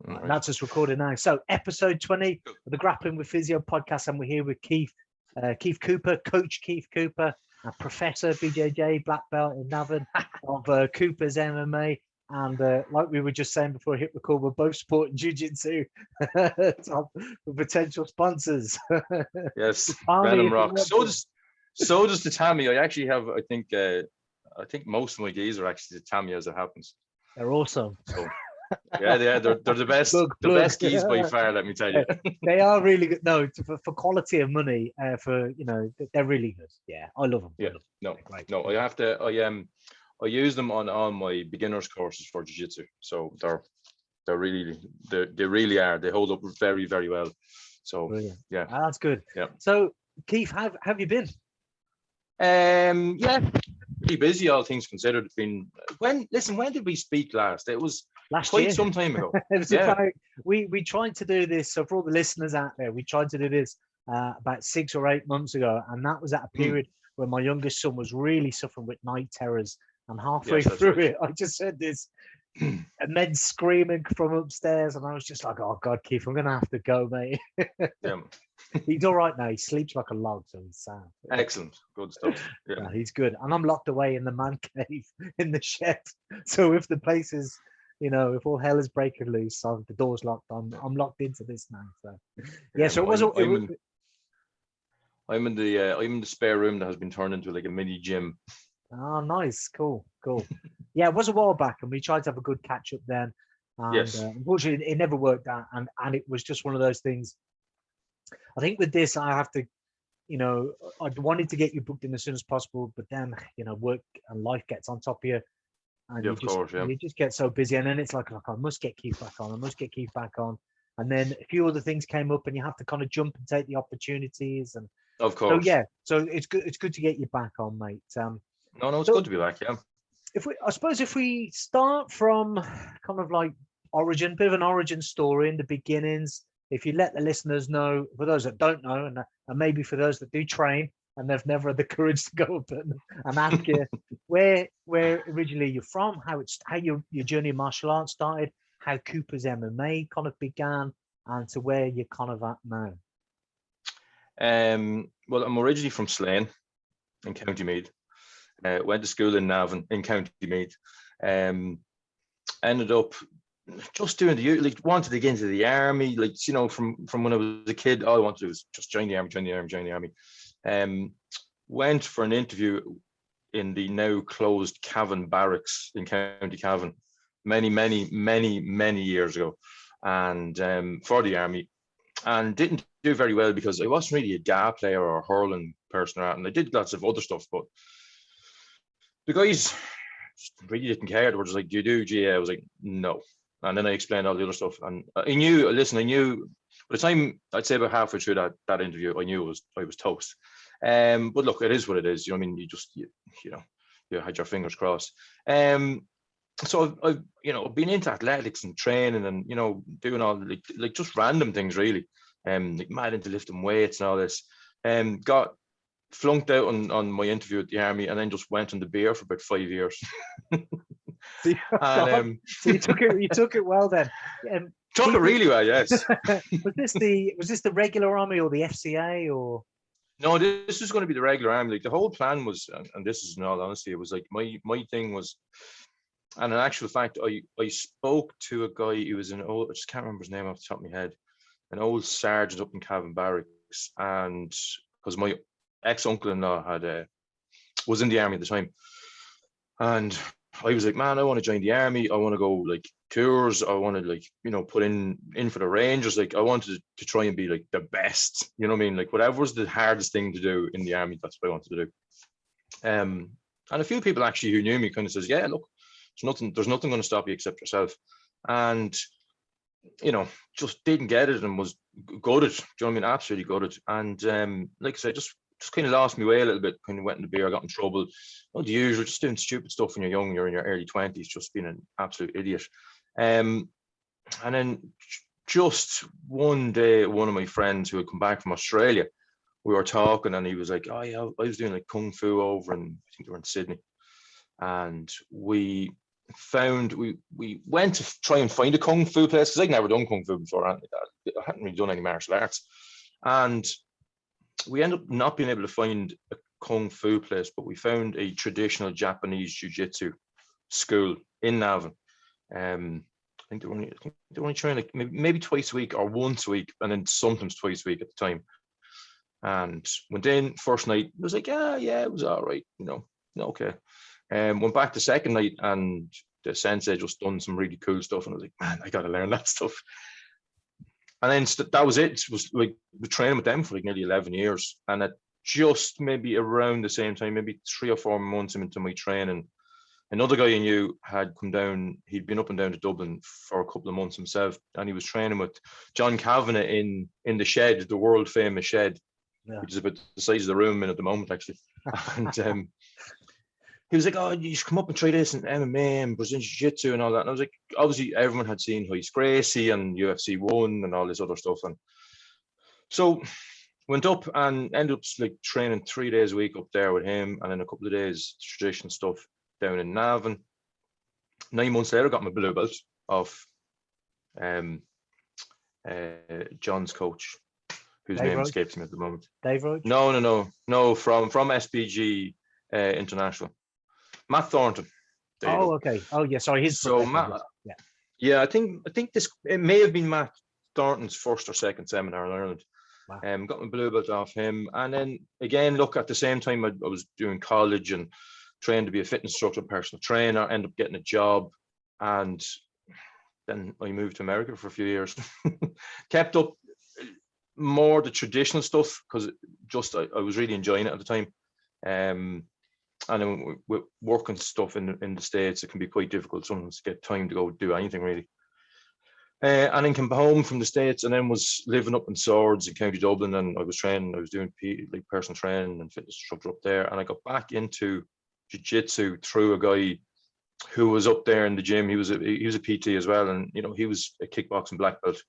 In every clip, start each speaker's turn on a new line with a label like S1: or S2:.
S1: Right.
S2: And that's us recording now. So episode 20 of the Grappling with Physio podcast, and we're here with Keith Cooper, Coach Keith Cooper, Professor BJJ, black belt in Navan of Coopers MMA. And like we were just saying before I hit record, we're both sporting jiu-jitsu for potential sponsors.
S1: Yes,
S2: Army,
S1: Venom
S2: if you
S1: rocks.
S2: want
S1: So does the Tammy. I actually have, I think most of my geese are actually the Tammy as it happens.
S2: They're awesome.
S1: So yeah, they're the best, the best geese by far. Let me tell you,
S2: they are really good. No, for quality of money, they're really good. Yeah, I love them.
S1: yeah,
S2: Great.
S1: no, I have to. I use them on all my beginners courses for jiu-jitsu. So they really are. They hold up very, very well. So
S2: Brilliant.
S1: yeah,
S2: That's good.
S1: Yeah.
S2: So Keith, how have you been?
S1: Yeah, pretty busy, all things considered. It's been when did we speak last? It was
S2: Last
S1: quite
S2: year.
S1: some time ago.
S2: It was about, we tried to do this. So for all the listeners out there, we tried to do this about 6 or 8 months ago, and that was at a period where my youngest son was really suffering with night terrors. And halfway through it, I just heard this men screaming from upstairs, and I was just like, "Oh God, Keith, I'm gonna have to go, mate."
S1: Yeah.
S2: He's all right now. He sleeps like a log, so he's sad.
S1: Excellent, good stuff. Yeah,
S2: he's good, and I'm locked away in the man cave in the shed. So if the place is, if all hell is breaking loose, so the door's locked, I'm locked into this now. So so it was.
S1: I'm in the spare room that has been turned into like a mini gym.
S2: Oh, nice, cool. Yeah, it was a while back, and we tried to have a good catch up then. And,
S1: yes.
S2: Unfortunately, it never worked out, and it was just one of those things. I think with this, I have to, I wanted to get you booked in as soon as possible, but then, work and life gets on top of you, and you just get so busy, and then it's like I must get Keith back on, and then a few other things came up, and you have to kind of jump and take the opportunities, and
S1: of course.
S2: So it's good to get you back on, mate.
S1: No, it's good to be back. Yeah.
S2: If we start from kind of like bit of an origin story in the beginnings, if you let the listeners know, for those that don't know, and maybe for those that do train and they've never had the courage to go up and ask you where originally you're from, how your journey of martial arts started, how Coopers MMA kind of began, and to where you're kind of at now.
S1: Well, I'm originally from Slane in County Meath. Went to school in Navan in County Meath. Ended up just doing wanted to get into the army, from when I was a kid. All I wanted to do was just join the army. Went for an interview in the now closed Cavan barracks in County Cavan many years ago, and for the army, and didn't do very well because I wasn't really a GA player or a hurling person, and I did lots of other stuff, but the guys really didn't care. They were just like, "Do you do GA?" I was like, "No." And then I explained all the other stuff, and I knew by the time I'd say about halfway through that interview, I knew I was toast. But look, it is what it is. You know what I mean? You had your fingers crossed. So I've been into athletics and training, and doing all like just random things really. Like mad into lifting weights and all this. Got flunked out on my interview at the army, and then just went on the beer for about 5 years.
S2: So you took it well then.
S1: Took it really well, yes.
S2: Was this the regular army or the FCA or?
S1: No, this is going to be the regular army. Like the whole plan was, and this is in all honesty, it was like my thing was, and in actual fact, I spoke to a guy who was I just can't remember his name off the top of my head, an old sergeant up in Cavan Barracks, and because my ex-uncle-in-law was in the army at the time, and I was like, man, I want to join the army. I want to go like tours. I want to put in for the Rangers. Like I wanted to try and be like the best. You know what I mean? Like whatever was the hardest thing to do in the army, that's what I wanted to do. And a few people actually who knew me kind of says, yeah, look, there's nothing going to stop you except yourself. And just didn't get it and was gutted. Do you know what I mean? Absolutely gutted. And like I said, just kind of lost my way a little bit, kind of went in the beer, got in trouble. The usual, just doing stupid stuff when you're young, you're in your early 20s, just being an absolute idiot. And then just one day, one of my friends who had come back from Australia, we were talking and he was like, oh yeah, I was doing like Kung Fu over in, I think they were in Sydney. And we we went to try and find a kung fu place because I'd never done kung fu before. I hadn't really done any martial arts, and we ended up not being able to find a kung fu place, but we found a traditional Japanese jiu-jitsu school in Navan. I think they only train like maybe twice a week or once a week, and then sometimes twice a week at the time. And went in first night, it was like, yeah, it was all right, okay. Went back the second night, and the sensei just done some really cool stuff, and I was like, man, I gotta learn that stuff. And then that was it. It was like we training with them for like nearly 11 years, and at just maybe around the same time, maybe 3 or 4 months into my training, another guy I knew had come down. He'd been up and down to Dublin for a couple of months himself, and he was training with John Kavanagh in the shed, the world famous shed, which is about the size of the room in at the moment, actually. And he was like, oh, you should come up and try this in MMA and Brazilian Jiu-Jitsu and all that. And I was like, obviously everyone had seen Hoist Gracie and UFC 1 and all this other stuff. And so went up and ended up like training 3 days a week up there with him, and then a couple of days traditional stuff down in Navan. 9 months later, got my blue belt off John's coach, whose name escapes me at the moment.
S2: Dave Roach?
S1: No, from SBG International. Matt Thornton.
S2: Oh, okay. Oh, yeah. Sorry, his.
S1: So Matt, yeah. I think it may have been Matt Thornton's first or second seminar in Ireland. Wow. Got my blue belt off him, and then again, look, at the same time I was doing college and trained to be a fitness instructor, personal trainer. Ended up getting a job, and then I moved to America for a few years. Kept up more the traditional stuff because I was really enjoying it at the time. And then with working stuff in the States, it can be quite difficult sometimes to get time to go do anything really. And then came home from the States, and then was living up in Swords in County Dublin, and I was doing like personal training and fitness instructor up there. And I got back into jiu-jitsu through a guy who was up there in the gym. He was a PT as well, and he was a kickboxing black belt.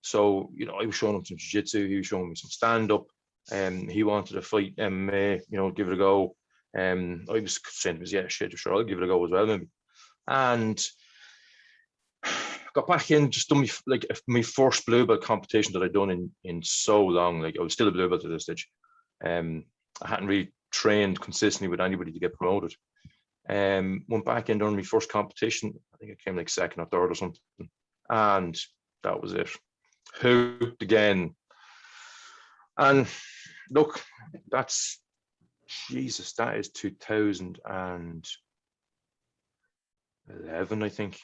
S1: So I was showing him some jiu-jitsu, he was showing me some stand-up, and he wanted to fight MMA, give it a go. I was saying to him, yeah, shit, sure, I'll give it a go as well, maybe. And got back in, just done my first blue belt competition that I'd done in so long. Like, I was still a blue belt at this stage. I hadn't really trained consistently with anybody to get promoted. Went back in, done my first competition. I think I came like second or third or something. And that was it. Hooked again. And look, that is 2011, I think.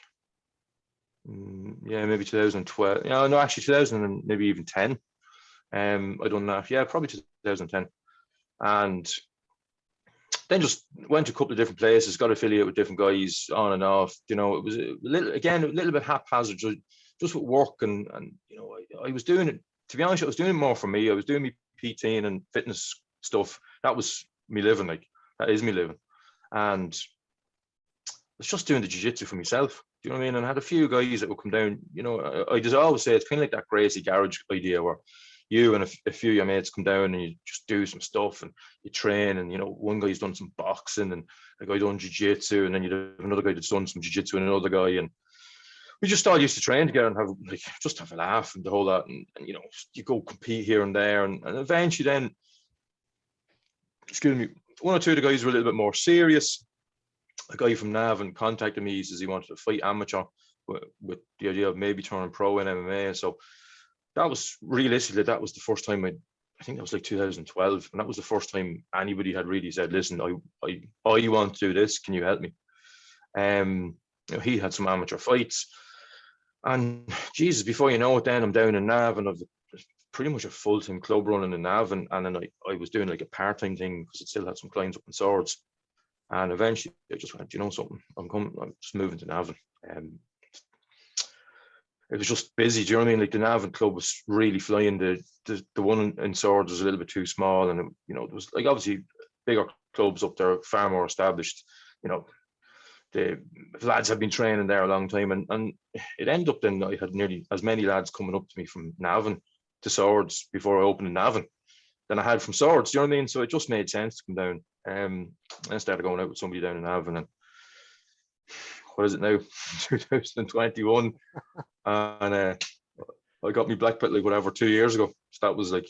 S1: Yeah, maybe 2012. No, actually 2000 and maybe even 10. I don't know. Yeah, probably 2010. And then just went to a couple of different places, got affiliated with different guys on and off. It was a little bit haphazard, just with work, and I was doing it. To be honest, I was doing it more for me. I was doing me PTing and fitness stuff. That was me living. Like, that is me living. And I was just doing the jiu-jitsu for myself. Do you know what I mean? And I had a few guys that would come down. I just always say it's kind of like that Gracie Garage idea where you and a few of your mates come down and you just do some stuff and you train. And one guy's done some boxing and a guy done jiu-jitsu, and then you have another guy that's done some jiu-jitsu and another guy, and we just all used to train together and have a laugh and the whole lot. And you go compete here and there, and eventually then, excuse me, one or two of the guys were a little bit more serious. A guy from Navan contacted me. He says he wanted to fight amateur with the idea of maybe turning pro in MMA. So that was realistically, that was the first time I think that was like 2012, and that was the first time anybody had really said, listen, I want to do this, can you help me? He had some amateur fights, and Jesus, before you know it, then I'm down in Navan. I've pretty much a full-time club running in Navan, and then I was doing like a part-time thing because it still had some clients up in Swords. And eventually I just went, something, I'm just moving to Navan. It was just busy. Do you know what I mean? Like, the Navan club was really flying. The one in Swords was a little bit too small, and it was like, obviously bigger clubs up there, far more established. The lads had been training there a long time, and it ended up then I had nearly as many lads coming up to me from Navan to Swords before I opened in Navan than I had from Swords. Do you know what I mean? So it just made sense to come down. I started going out with somebody down in Navan, and what is it now, 2021, and I got me black belt like whatever 2 years ago. So that was like,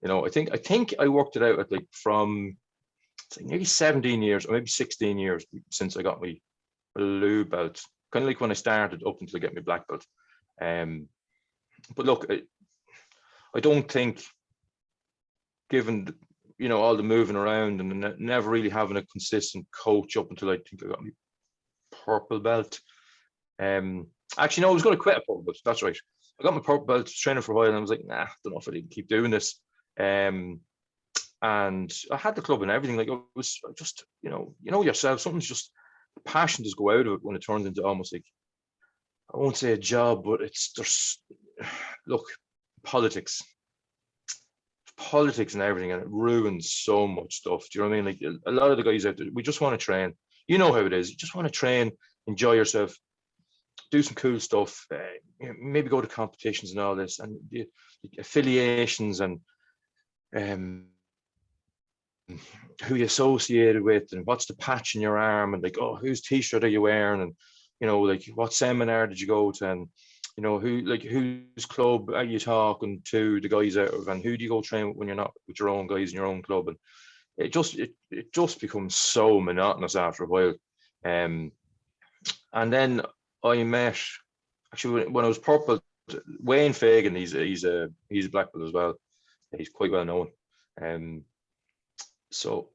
S1: you know, I think I worked it out at like from it's like nearly 17 years or maybe 16 years since I got my blue belt. Kind of like when I started up until I get my black belt. But look, I don't think, given you know all the moving around and never really having a consistent coach up until I think I got my purple belt. Actually, no, I was going to quit a purple belt. That's right. I got my purple belt, training for a while, and I was like, nah, I don't know if I can keep doing this. And I had the club and everything. Like, it was just, you know yourself. Something's just passion does go out of it when it turns into almost like, I won't say a job, but there's look, politics and everything, and it ruins so much stuff. Do you know what I mean? Like a lot of the guys out there, we just want to train. You know how it is. You just want to train, enjoy yourself, do some cool stuff, maybe go to competitions and all this, and the affiliations and who you associated with, and what's the patch in your arm, and like, oh, whose t-shirt are you wearing, and you know, like what seminar did you go to, and you know, whose club are you talking to the guys out of, and who do you go train with when you're not with your own guys in your own club, and it just becomes so monotonous after a while. And then I met, actually when I was purple, Wayne Fagan. He's a black belt as well. He's quite well known. So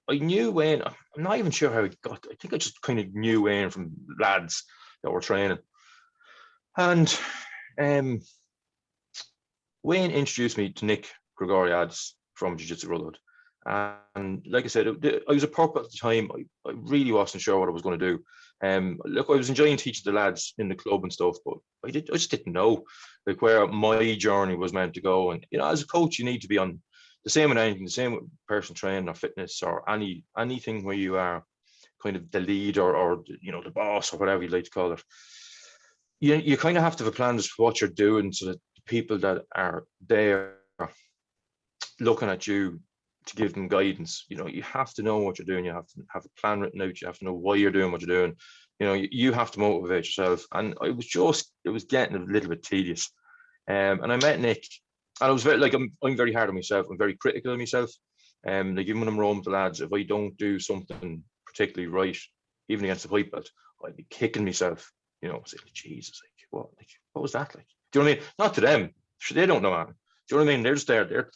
S1: I knew Wayne. I'm not even sure how he got. I think I just kind of knew Wayne from lads that were training. And Wayne introduced me to Nick Gregoriades from Jiu-Jitsu Brotherhood. And like I said, I was a purple at the time. I really wasn't sure what I was going to do. Look, I was enjoying teaching the lads in the club and stuff, but I just didn't know like where my journey was meant to go. And you know, as a coach, you need to be on the same with anything, the same with personal training or fitness or anything where you are kind of the lead or you know, the boss or whatever you'd like to call it. You kind of have to have a plan as for what you're doing, so that the people that are there looking at you to give them guidance, you know, you have to know what you're doing. You have to have a plan written out. You have to know why you're doing what you're doing. You know, you have to motivate yourself. And it was getting a little bit tedious. And I met Nick, and I was very like, I'm very hard on myself. I'm very critical of myself. Like even when I'm rolling with the lads, if I don't do something particularly right, even against the white belt, I'd be kicking myself. You know, it's like, Jesus, what was that like? Do you know what I mean? Not to them, sure, they don't know, man. Do you know what I mean? They're just there. They're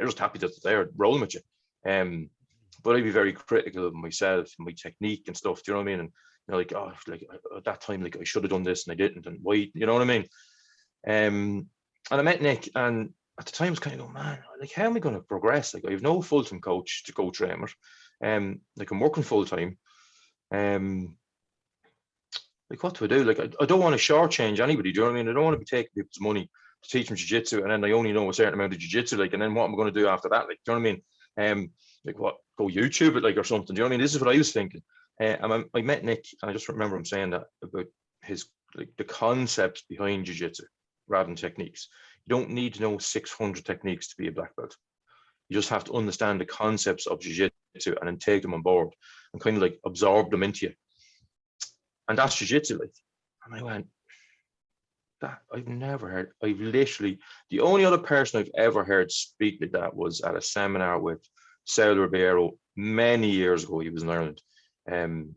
S1: just happy that they're rolling with you. But I'd be very critical of myself and my technique and stuff. Do you know what I mean? And you know, like, oh, like at that time, like I should have done this and I didn't, and why? You know what I mean? And I met Nick, and at the time I was kind of going, man, like, how am I going to progress? Like, I have no full-time coach to go train with. Like, I'm working full-time. Like, what do I do? Like, I don't want to shortchange anybody. Do you know what I mean? I don't want to be taking people's money to teach them jiu-jitsu, and then I only know a certain amount of jiu-jitsu. Like, and then what am I going to do after that? Like, do you know what I mean? Like, what? Go YouTube it, like, or something. Do you know what I mean? This is what I was thinking. And I met Nick, and I just remember him saying that about his like the concepts behind jiu-jitsu rather than techniques. You don't need to know 600 techniques to be a black belt. You just have to understand the concepts of jiu-jitsu and then take them on board and kind of like absorb them into you. And that's jiu-jitsu, like. And I went, that I've never heard. I've literally, the only other person I've ever heard speak like that was at a seminar with Saul Ribeiro many years ago. He was in Ireland. Him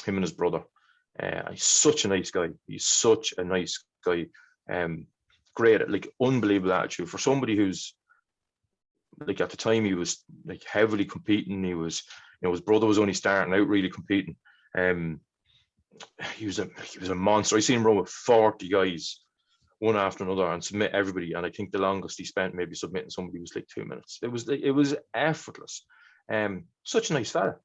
S1: and his brother. He's such a nice guy. He's such a nice guy. Great, like unbelievable attitude for somebody who's like, at the time he was like heavily competing. He was, you know, his brother was only starting out really competing. He was a monster. I seen him roll with 40 guys, one after another, and submit everybody. And I think the longest he spent maybe submitting somebody was like 2 minutes. It was effortless. Such a nice fella.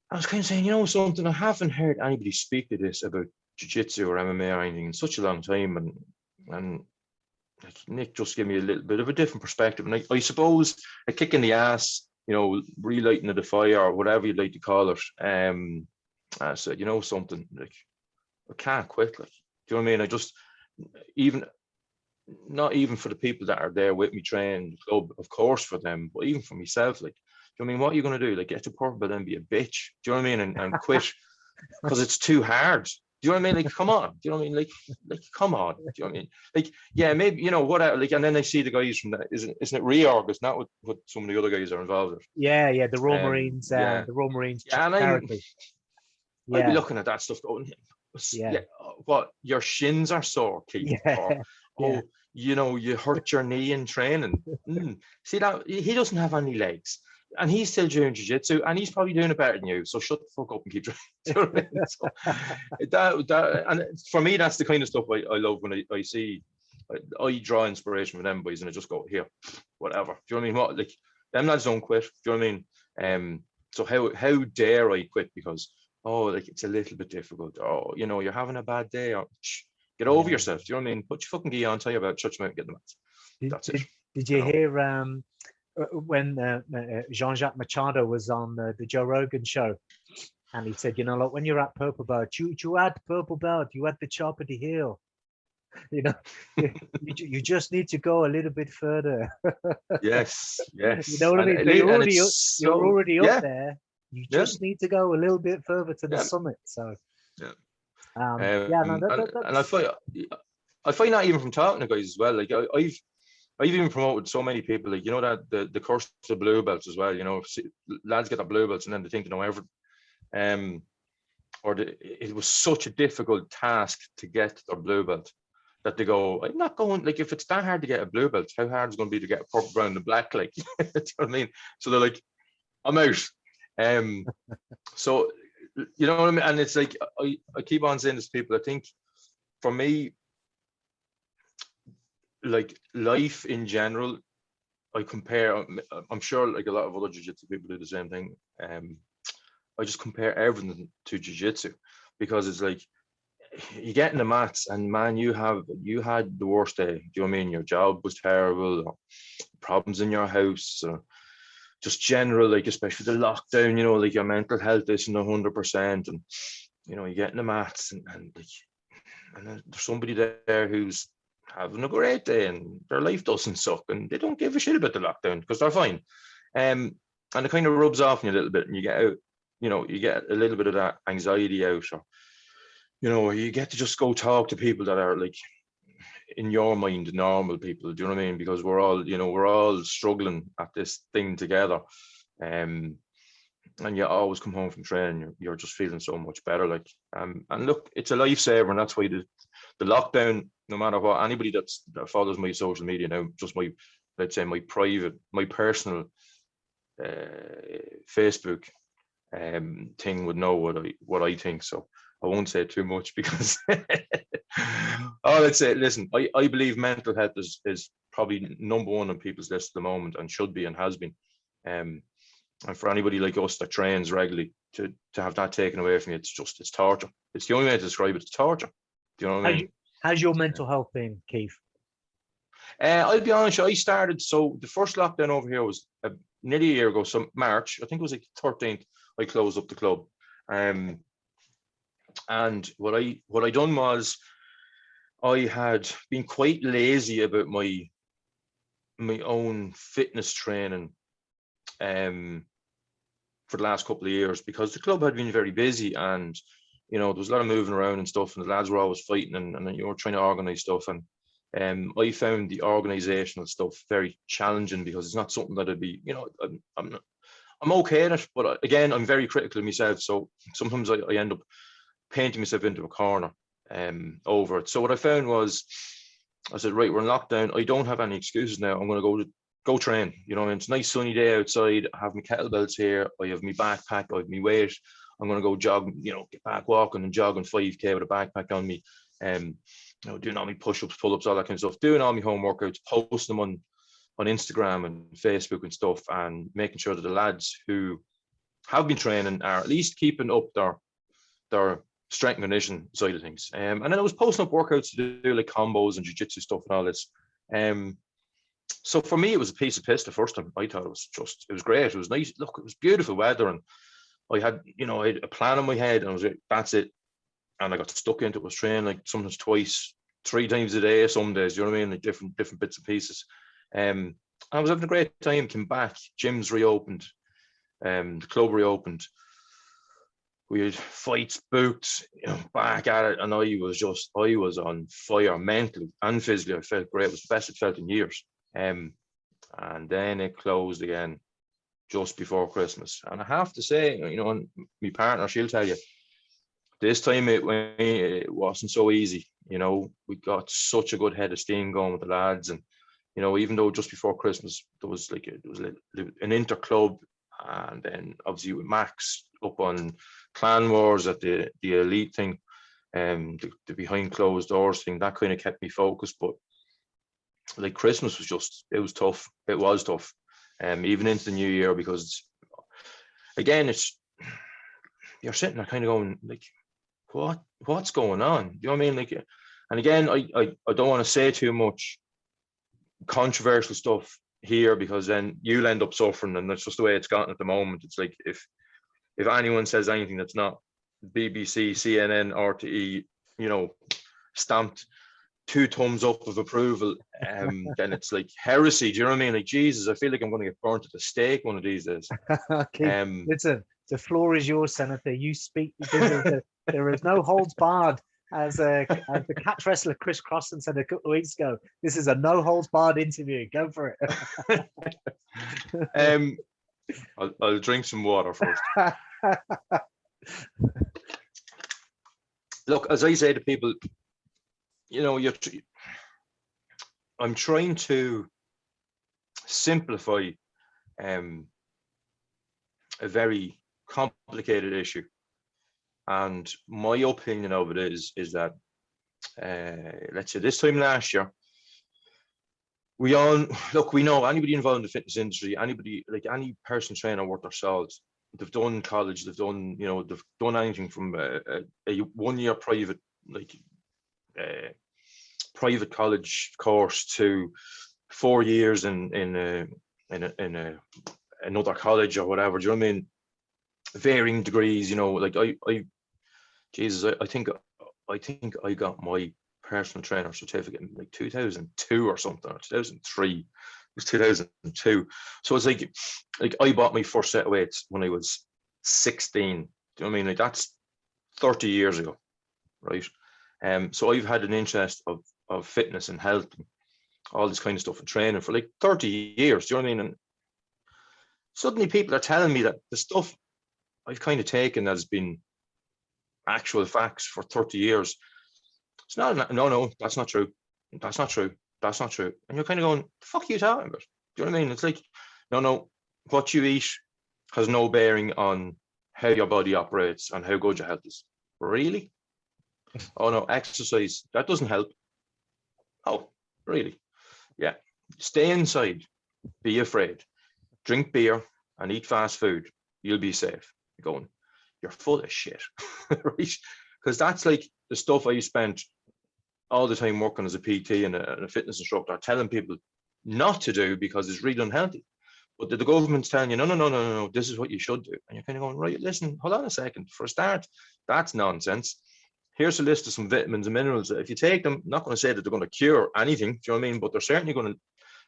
S1: I was kind of saying, you know something, I haven't heard anybody speak to this about jiu-jitsu or MMA or anything in such a long time, and like, Nick just gave me a little bit of a different perspective. And I suppose a kick in the ass, you know, relighting of the fire or whatever you'd like to call it. I said, you know something, like, I can't quit. Like, do you know what I mean? I just, not even for the people that are there with me training the club, of course for them, but even for myself, like, do you know what I mean? What are you going to do? Like, get to purple and be a bitch? Do you know what I mean? And quit because it's too hard. Do you know what I mean? Like, come on. Do you know what I mean? Like, come on. Do you know what I mean? Like, yeah, maybe, you know, what, like, and then I see the guys from that, isn't it reorg? It's not what some of the other guys are involved with.
S2: Yeah, the Royal Marines,
S1: Yeah.
S2: the Royal Marines
S1: Yeah, and
S2: charity.
S1: I'd be looking at that stuff going, yeah, what, your shins are sore, Keith?
S2: Yeah.
S1: Or, you know, you hurt your knee in training. See that he doesn't have any legs, and he's still doing jiu-jitsu, and he's probably doing it better than you. So shut the fuck up and keep training. You know what I mean? So that and for me, that's the kind of stuff I love when I see. I draw inspiration from them boys, and I just go, here, whatever. Do you know what I mean? What, like, them lads don't quit. Do you know what I mean? So how dare I quit because, oh, like, it's a little bit difficult. Oh, you know, you're having a bad day. Or, get over yourself. Do you know what I mean? Put your fucking gi on, tell you about it, shut your mouth, get the mats. That's it.
S2: Did you hear when Jean-Jacques Machado was on the Joe Rogan show, and he said, you know, like, when you're at purple belt, you add purple belt, you add the chop of the heel. You know, you just need to go a little bit further.
S1: Yes.
S2: You know what I mean? So you're already up there. You just need to go a little bit further to the summit. So
S1: and I find that even from talking to guys as well. Like, I've even promoted so many people, like, you know, that the course to blue belts as well. You know, lads get their blue belts and then they think they know everything. It was such a difficult task to get their blue belt that they go, I'm not going, like, if it's that hard to get a blue belt, how hard is it going to be to get a purple, brown, and black? Like, do you know what I mean? So they're like, I'm out. So, you know what I mean? And it's like, I keep on saying this to people. I think for me, like, life in general, I compare, I'm sure like a lot of other jiu-jitsu people do the same thing. I just compare everything to jiu-jitsu because it's like, you get in the mats and, man, you had the worst day. Do you know what I mean? Your job was terrible, or problems in your house, or just general, like, especially the lockdown, you know, like, your mental health isn't 100%, and, you know, you get in the mats and then there's somebody there who's having a great day and their life doesn't suck and they don't give a shit about the lockdown because they're fine. And it kind of rubs off on you a little bit, and you get out, you know, you get a little bit of that anxiety out, or, you know, you get to just go talk to people that are, like, in your mind, normal people. Do you know what I mean? Because we're all struggling at this thing together. And you always come home from training, you're just feeling so much better. Like, and look, it's a lifesaver, and that's why the lockdown, no matter what, anybody that follows my social media now, just my, let's say, my personal Facebook thing would know what I think. So I won't say too much because all I'd say, listen, I believe mental health is probably number one on people's list at the moment, and should be, and has been. And for anybody like us that trains regularly, to have that taken away from you, it's torture. It's the only way to describe it. It's torture. Do you know what I mean?
S2: How's your mental health been, Keith?
S1: I'll be honest, I started, so the first lockdown over here was nearly a year ago, so March, I think it was like 13th, I closed up the club. And what I done was, I had been quite lazy about my own fitness training for the last couple of years, because the club had been very busy, and, you know, there was a lot of moving around and stuff, and the lads were always fighting, and you were trying to organize stuff. And I found the organizational stuff very challenging, because it's not something that I'd be, you know, I'm okay at it, but again, I'm very critical of myself. So sometimes I end up painting myself into a corner over it. So what I found was, I said, right, we're in lockdown. I don't have any excuses now. I'm going to go train. You know, it's a nice sunny day outside. I have my kettlebells here. I have my backpack. I have my weight. I'm going to go jog, you know, get back walking and jogging 5K with a backpack on me. You know, doing all my push-ups, pull-ups, all that kind of stuff, doing all my home workouts, posting them on Instagram and Facebook and stuff, and making sure that the lads who have been training are at least keeping up their strength and condition side of things. And then I was posting up workouts to do, like, combos and jiu-jitsu stuff and all this. So for me, it was a piece of piss the first time. I thought it was great. It was nice. Look, it was beautiful weather, and I had a plan in my head, and I was like, that's it. And I got stuck into it. Was training like sometimes twice, 3 times a day, some days, you know what I mean? Like different bits and pieces. I was having a great time, came back, gyms reopened, the club reopened. we had fights booked, back at it, and I was on fire mentally and physically. I felt great. It was the best it felt in years. And then it closed again just before Christmas. And I have to say, and my partner, she'll tell you, this time it wasn't so easy. We got such a good head of steam going with the lads, and even though just before Christmas there was an inter club, and then obviously with Max up on Clan Wars at the elite thing, the behind closed doors thing, that kind of kept me focused. But like Christmas it was tough. It was tough, even into the new year, because again, you're sitting there kind of going like, what's going on? You know what I mean? Like, and again, I don't want to say too much controversial stuff here, because then you'll end up suffering, and that's just the way it's gotten at the moment. It's like if anyone says anything that's not BBC, CNN, RTE, stamped 2 thumbs up of approval, then it's like heresy. Do you know what I mean? Like, Jesus, I feel like I'm going to get burnt at the stake one of these days.
S2: Okay, listen, the floor is yours, Senator. You speak. There is no holds barred. As the catch wrestler Chris Crossan said a couple of weeks ago, this is a no holds barred interview. Go for
S1: it. I'll drink some water first. Look, as I say to people, I'm trying to simplify a very complicated issue. And my opinion of it is that, let's say this time last year, we know anybody involved in the fitness industry, any person training worth their salt, they've done college, they've done anything from a 1 year private, private college course to 4 years in another college or whatever. Do you know what I mean? Varying degrees, I think I got my personal trainer certificate in like 2002 or something, or 2003. It was 2002. So it's like I bought my first set of weights when I was 16. Do you know what I mean? Like, that's 30 years ago, right? So I've had an interest of fitness and health and all this kind of stuff and training for like 30 years. Do you know what I mean? And suddenly people are telling me that the stuff I've kind of taken has been actual facts for 30 years. It's not, no, that's not true. That's not true. That's not true. And you're kind of going, the fuck are you talking about? Do you know what I mean? It's like, no, what you eat has no bearing on how your body operates and how good your health is. Really? Oh no, exercise, that doesn't help. Oh, really? Yeah. Stay inside. Be afraid. Drink beer and eat fast food. You'll be safe. You're going, you're full of shit, right? Because that's like the stuff I spent all the time working as a PT and a fitness instructor, telling people not to do because it's really unhealthy. But the government's telling you, no, this is what you should do. And you're kind of going, right, listen, hold on a second. For a start, that's nonsense. Here's a list of some vitamins and minerals that if you take them, I'm not going to say that they're going to cure anything, do you know what I mean? But they're certainly going to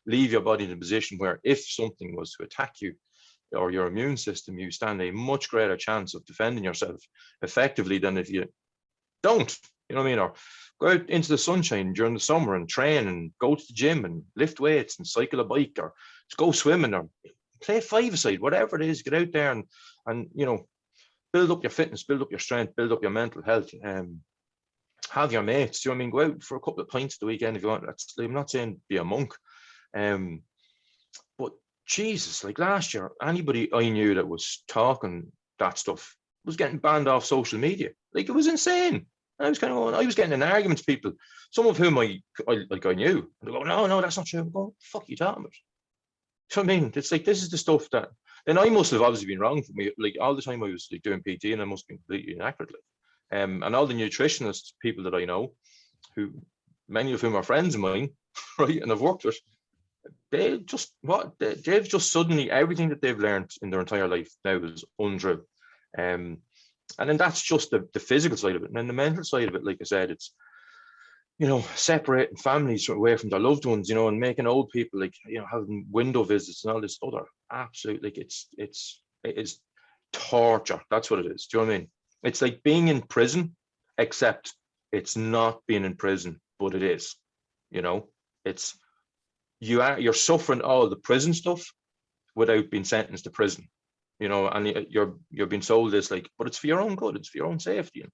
S1: leave your body in a position where if something was to attack you or your immune system, you stand a much greater chance of defending yourself effectively than if you don't, you know what I mean? Or go out into the sunshine during the summer and train and go to the gym and lift weights and cycle a bike or just go swimming or play five-a-side, whatever it is, get out there and build up your fitness, build up your strength, build up your mental health. Have your mates, do you know what I mean? Go out for a couple of pints at the weekend if you want. I'm not saying be a monk. But Jesus, like last year, anybody I knew that was talking that stuff was getting banned off social media. Like, it was insane. I was getting in arguments, people, some of whom I knew. And they go, no, that's not true. I'm going, fuck you talking about? So I mean, it's like, this is the stuff that, then I must have obviously been wrong for me. Like, all the time I was like doing PT and I must have been completely inaccurate. And all the nutritionists, people that I know, who many of whom are friends of mine, right, and I've worked with, they've just suddenly everything that they've learned in their entire life now is untrue. And then that's just the physical side of it. And then the mental side of it, like I said, it's, separating families away from their loved ones, and making old people, like, having window visits and all this other absolute, like, it is torture. That's what it is. Do you know what I mean? it's like being in prison, except it's not being in prison, but it is. You know, it's you're suffering all the prison stuff without being sentenced to prison. You know, and you're being sold this like, but it's for your own good, it's for your own safety. And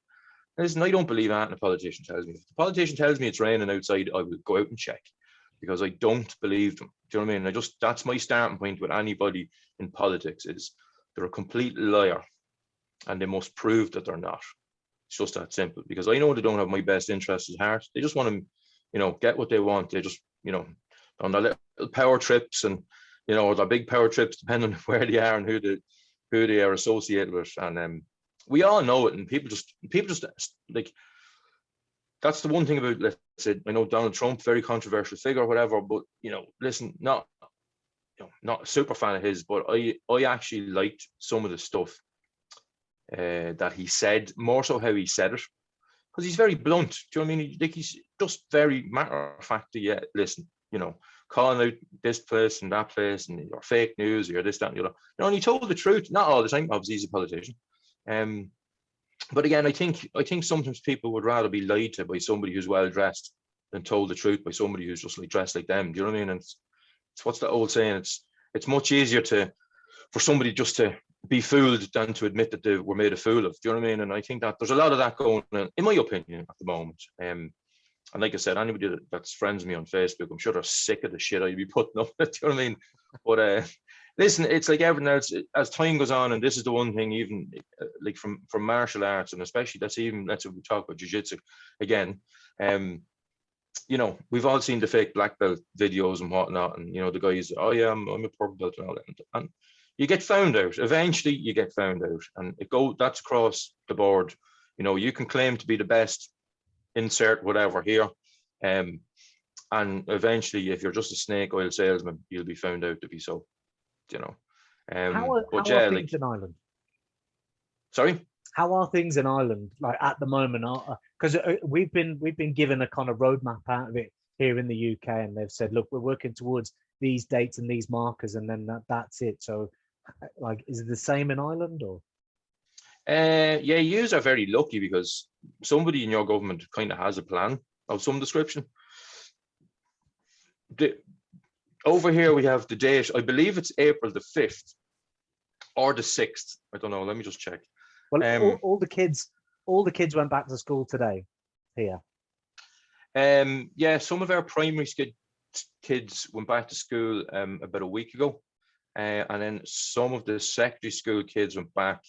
S1: listen, I don't believe that, and a politician tells me. If the politician tells me it's raining outside, I will go out and check, because I don't believe them. Do you know what I mean? That's my starting point with anybody in politics, is they're a complete liar, and they must prove that they're not. It's just that simple, because I know they don't have my best interests at heart. They just want to, you know, get what they want. They just, you know, on their little power trips, and, you know, their big power trips, depending on where they are and who they are associated with. And we all know it, and people just like, that's the one thing about, let's say, I know Donald Trump, very controversial figure, whatever, but, you know, listen, not a super fan of his, but I actually liked some of the stuff that he said, more so how he said it, because he's very blunt. Do you know what I mean? Like, he's just very matter of fact. Yeah, listen, you know, calling out this place and that place, and you're fake news, or you're this, that, and the other. You know, and he told the truth, not all the time. Obviously, he's a politician. But again, I think sometimes people would rather be lied to by somebody who's well dressed than told the truth by somebody who's just like dressed like them. Do you know what I mean? And it's what's the old saying? It's much easier for somebody just to be fooled than to admit that they were made a fool of. Do you know what I mean? And I think that there's a lot of that going on, in my opinion, at the moment. And like I said, anybody that's friends with me on Facebook, I'm sure they're sick of the shit I'd be putting up. Do you know what I mean? But listen, it's like everything else. As time goes on, and this is the one thing, even like from martial arts, and especially let's we talk about jiu-jitsu again. You know, we've all seen the fake black belt videos and whatnot, and, you know, the guys, oh yeah, I'm a purple belt and all that, and you get found out. Eventually, you get found out, and that's across the board. You know, you can claim to be the best, insert whatever here, and eventually, if you're just a snake oil salesman, you'll be found out to be so. You know,
S2: how are things in Ireland?
S1: Sorry.
S2: How are things in Ireland, like, at the moment? Because we've been given a kind of roadmap out of it here in the UK, and they've said, look, we're working towards these dates and these markers, and then that's it. So, like, is it the same in Ireland, or?
S1: Yeah, you are very lucky, because somebody in your government kind of has a plan of some description. Over here we have the date. I believe it's April the 5th or the 6th. I don't know. Let me just check.
S2: Well, all the kids went back to school today here.
S1: Yeah, some of our primary kids went back to school about a week ago, and then some of the secondary school kids went back.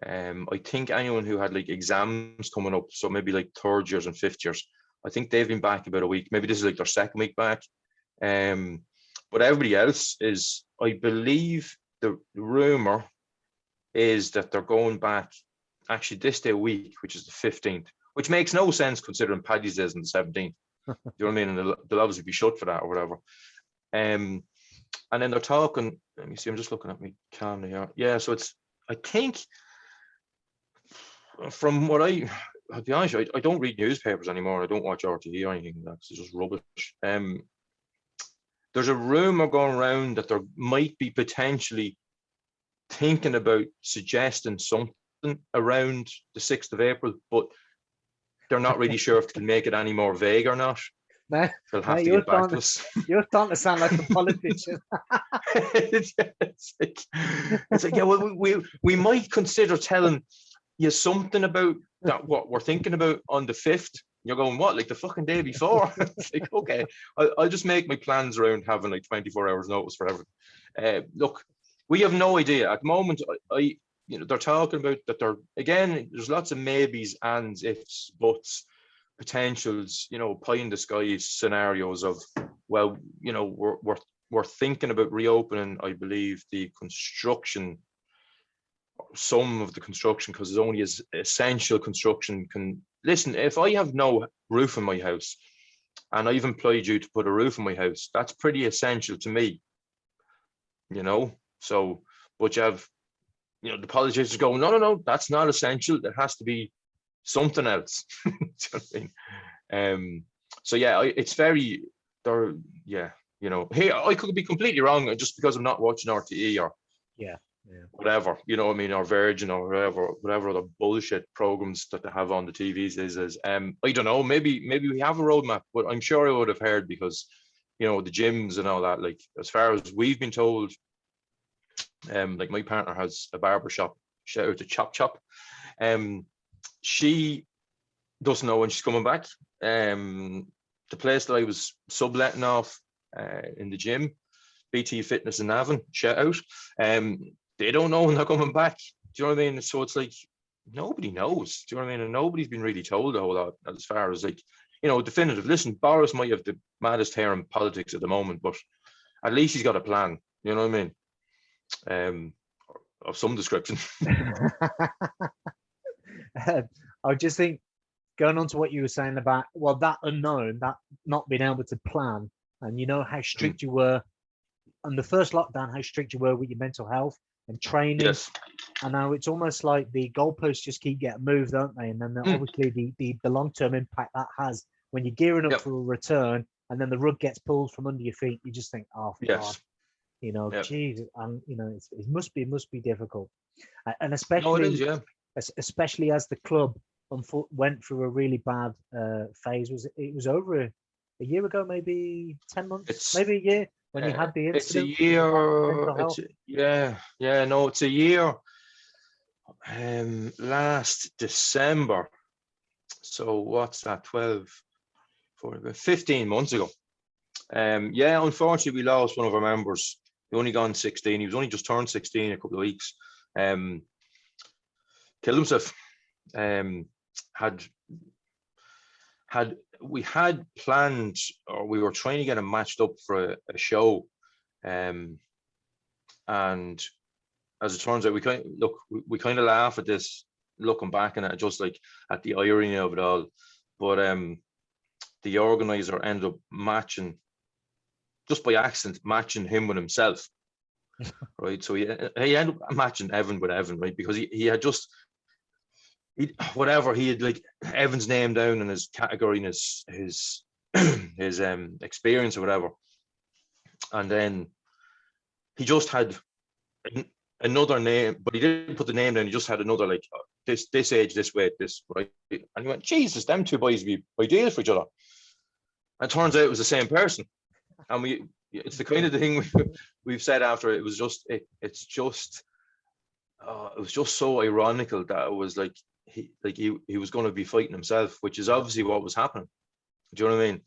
S1: I think anyone who had like exams coming up, so maybe like third years and fifth years, I think they've been back about a week. Maybe this is like their second week back. But everybody else is, I believe, the rumor is that they're going back actually this day week, which is the 15th, which makes no sense considering Paddy's Day is on the 17th. You know what I mean? And they'll obviously be shut for that or whatever. And then they're talking, let me see, I'm just looking at me calendar here. Yeah, so it's, I think, from what I'll be honest, I don't read newspapers anymore. I don't watch RTE or anything. That's just rubbish. There's a rumor going around that there might be potentially thinking about suggesting something around the 6th of April, but they're not really sure if they can make it any more vague or not.
S2: No,
S1: they'll have to get back to us.
S2: You're starting to sound like a politician.
S1: it's like, yeah, well, we might consider telling you something about that, what we're thinking about on the 5th. You're going, what, like the fucking day before? It's like, okay, I'll just make my plans around having like 24 hours notice for everything. Look, we have no idea at the moment. You know, they're talking about that. Again, there's lots of maybes, ands, ifs, buts, potentials. You know, pie in the sky scenarios of, well, you know, we're thinking about reopening, I believe, the construction, some of the construction, because it's only as essential construction can. Listen, if I have no roof in my house and I've employed you to put a roof in my house, that's pretty essential to me, you know? So, but you have, you know, the politicians go, no, that's not essential. There has to be something else. Do you know what I mean? So yeah, it's very, yeah, you know, here I could be completely wrong just because I'm not watching RTE or,
S2: yeah,
S1: whatever, you know what I mean, or Virgin or whatever other bullshit programs that they have on the TVs is I don't know, maybe we have a roadmap, but I'm sure I would have heard, because you know the gyms and all that, like as far as we've been told, like my partner has a barber shop, shout out to Chop, she doesn't know when she's coming back. The place that I was subletting off in the gym, BT Fitness in Navan, shout out, they don't know when they're coming back. Do you know what I mean? So it's like nobody knows. Do you know what I mean? And nobody's been really told a whole lot as far as, like, you know, definitive. Listen, Boris might have the maddest hair in politics at the moment, but at least he's got a plan. You know what I mean? Of some description.
S2: I just think, going on to what you were saying about, well, that unknown, that not being able to plan, and you know how strict you were on the first lockdown, how strict you were with your mental health and training.
S1: Yes.
S2: And now it's almost like the goalposts just keep getting moved, don't they? And then obviously the long-term impact that has when you're gearing up for a return, and then the rug gets pulled from under your feet, you just think, oh God, you know, geez, and you know, it must be difficult, and especially especially as the club went through a really bad phase. It was over a year ago, maybe 10 months, maybe a year, when you had the incident.
S1: It's a year. It's a year. Last December. So what's that? 15 months ago. Unfortunately, we lost one of our members. He only gone 16. He was only just turned 16 a couple of weeks. Killed himself. We had planned, or we were trying to get him matched up for a show, and as it turns out, we kind of laugh at this, looking back on it, just like at the irony of it all. But the organizer ended up matching, just by accident, matching him with himself, right? So he ended up matching Evan with Evan, right? Because he had just. He had like Evan's name down in his category and his experience or whatever, and then he just had another name, but he didn't put the name down. He just had another, like, this age, this weight, this, right? And he went, Jesus, them two boys would be ideal for each other. And it turns out it was the same person, and it's the kind of thing we've said after it. It was just it was just so ironical that it was like he was going to be fighting himself, which is obviously what was happening. Do you know what I mean?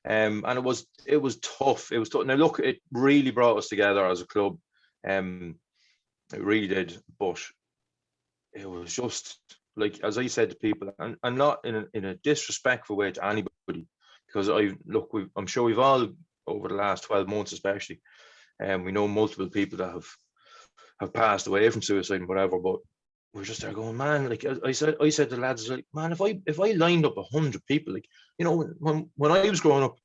S1: And it was tough. It was tough. Now look, it really brought us together as a club. It really did. But it was just, like, as I said to people, and not in a disrespectful way to anybody, because I'm sure we've all, over the last 12 months especially, we know multiple people that have passed away from suicide and whatever, but we're just there going, man, like I said to the lads, like, man, if I lined up 100 people, like, you know, when I was growing up,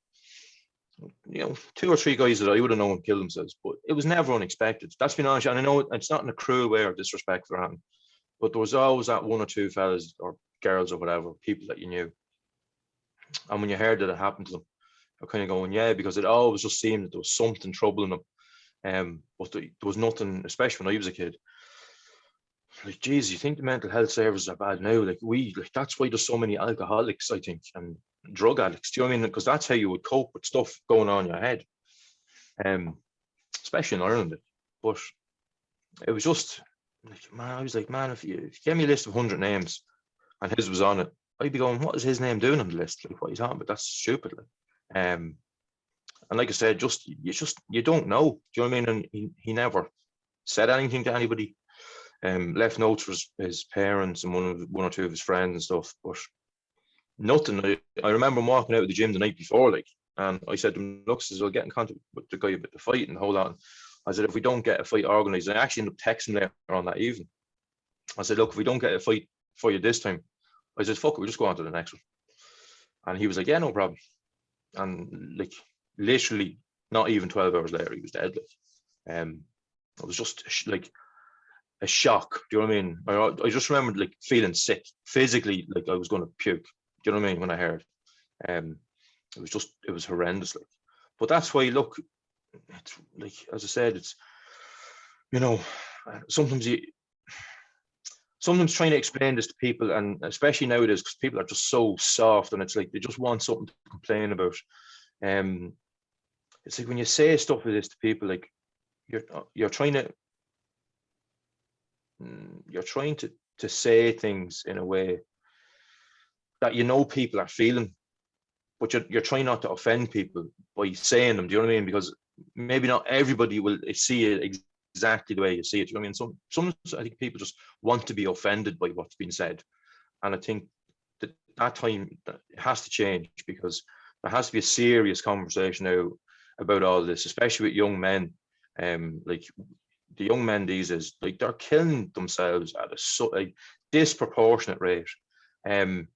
S1: you know, 2 or 3 guys that I would have known killed themselves, but it was never unexpected. That's been honest, and I know it's not in a cruel way or disrespectful or anything, but there was always that 1 or 2 fellas or girls or whatever, people that you knew, and when you heard that it happened to them, you're kind of going, yeah, because it always just seemed that there was something troubling them. But there was nothing, especially when I was a kid. Like, geez, you think the mental health services are bad now? Like, that's why there's so many alcoholics, I think, and drug addicts. Do you know what I mean? Because that's how you would cope with stuff going on in your head, especially in Ireland. But it was just like, man, I was like, man, if you gave me a list of 100 names and his was on it, I'd be going, what is his name doing on the list? Like, what are you talking about? That's stupid. Like, and like I said, you don't know. Do you know what I mean? And he never said anything to anybody. Left notes for his parents and one or two of his friends and stuff, but nothing. I remember him walking out of the gym the night before, like, and I said to him, look, I'll get in contact with the guy about the fight and hold on. I said, if we don't get a fight organised, I actually ended up texting later on that evening. I said, look, if we don't get a fight for you this time, I said, fuck it, we'll just go on to the next one. And he was like, yeah, no problem. And like, literally not even 12 hours later, he was dead. Like, it was just like a shock. Do you know what I mean? I just remembered like feeling sick physically, like I was going to puke. Do you know what I mean? When I heard, it was horrendous. Like, but that's why, look, it's like, as I said, it's, you know, sometimes sometimes trying to explain this to people, and especially nowadays, because people are just so soft, and it's like they just want something to complain about. It's like when you say stuff like this to people, like you're trying to say things in a way that people are feeling, but you're trying not to offend people by saying them. Do you know what I mean? Because maybe not everybody will see it exactly the way you see it. You know what I mean? Sometimes I think people just want to be offended by what's been said, and I think that time it has to change, because there has to be a serious conversation now about all this, especially with young men. Like the young men these days, like they're killing themselves at a disproportionate rate. And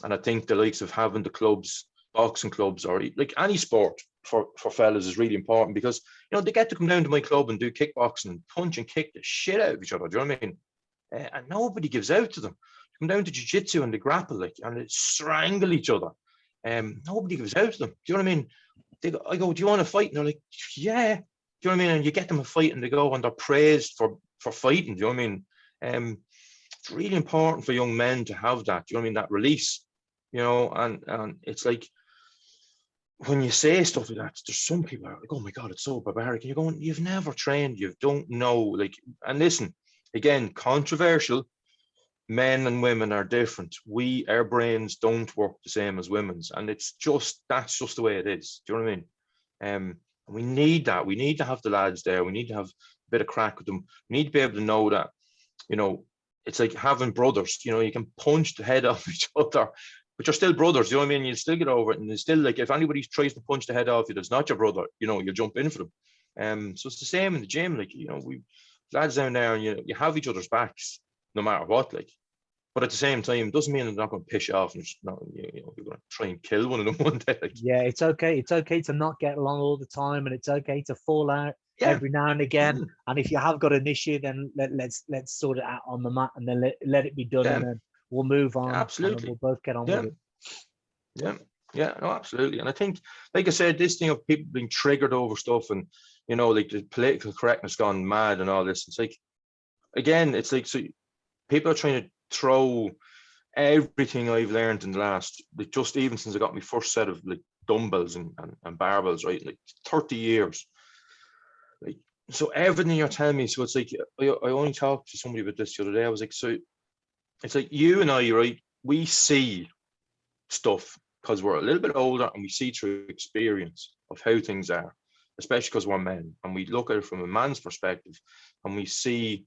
S1: I think the likes of having the clubs, boxing clubs, or like any sport for fellas is really important, because they get to come down to my club and do kickboxing and punch and kick the shit out of each other. Do you know what I mean? And nobody gives out to them. Come down to jiu-jitsu and they grapple, like, and they strangle each other. Nobody gives out to them. Do you know what I mean? I go, do you want to fight? And they're like, yeah. Do you know what I mean? And you get them a fight and they go and they're praised for fighting. Do you know what I mean? It's really important for young men to have that. Do you know what I mean? That release, and it's like when you say stuff like that, there's some people are like, oh my God, it's so barbaric. And you're going, you've never trained, you don't know. Like, and listen, again, controversial. Men and women are different. Our brains don't work the same as women's, and that's just the way it is. Do you know what I mean? We need that. We need to have the lads there. We need to have a bit of crack with them. We need to be able to know that, it's like having brothers. You can punch the head off each other, but you're still brothers. You know what I mean? You still get over it, and it's still like if anybody tries to punch the head off you, that's not your brother. You jump in for them. So it's the same in the gym. Like, we lads down there, and you have each other's backs no matter what. Like. But at the same time, it doesn't mean they're not going to piss you off and just not, you're going to try and kill one of them one day. Like.
S2: Yeah, it's okay. It's okay to not get along all the time, and it's okay to fall out every now and again. And if you have got an issue, then let's sort it out on the mat, and then let it be done, and then we'll move on.
S1: Absolutely,
S2: and we'll both get on with
S1: it. Yeah, no, absolutely. And I think, like I said, this thing of people being triggered over stuff, and like the political correctness gone mad and all this. It's like, again, it's like, so people are trying to throw everything I've learned in the last, like, just even since I got my first set of like dumbbells and barbells, right, like 30 years, like, so everything you're telling me. So it's like, I only talked to somebody about this the other day. I was like, so it's like you and I, right, we see stuff because we're a little bit older, and we see through experience of how things are, especially because we're men, and we look at it from a man's perspective, and we see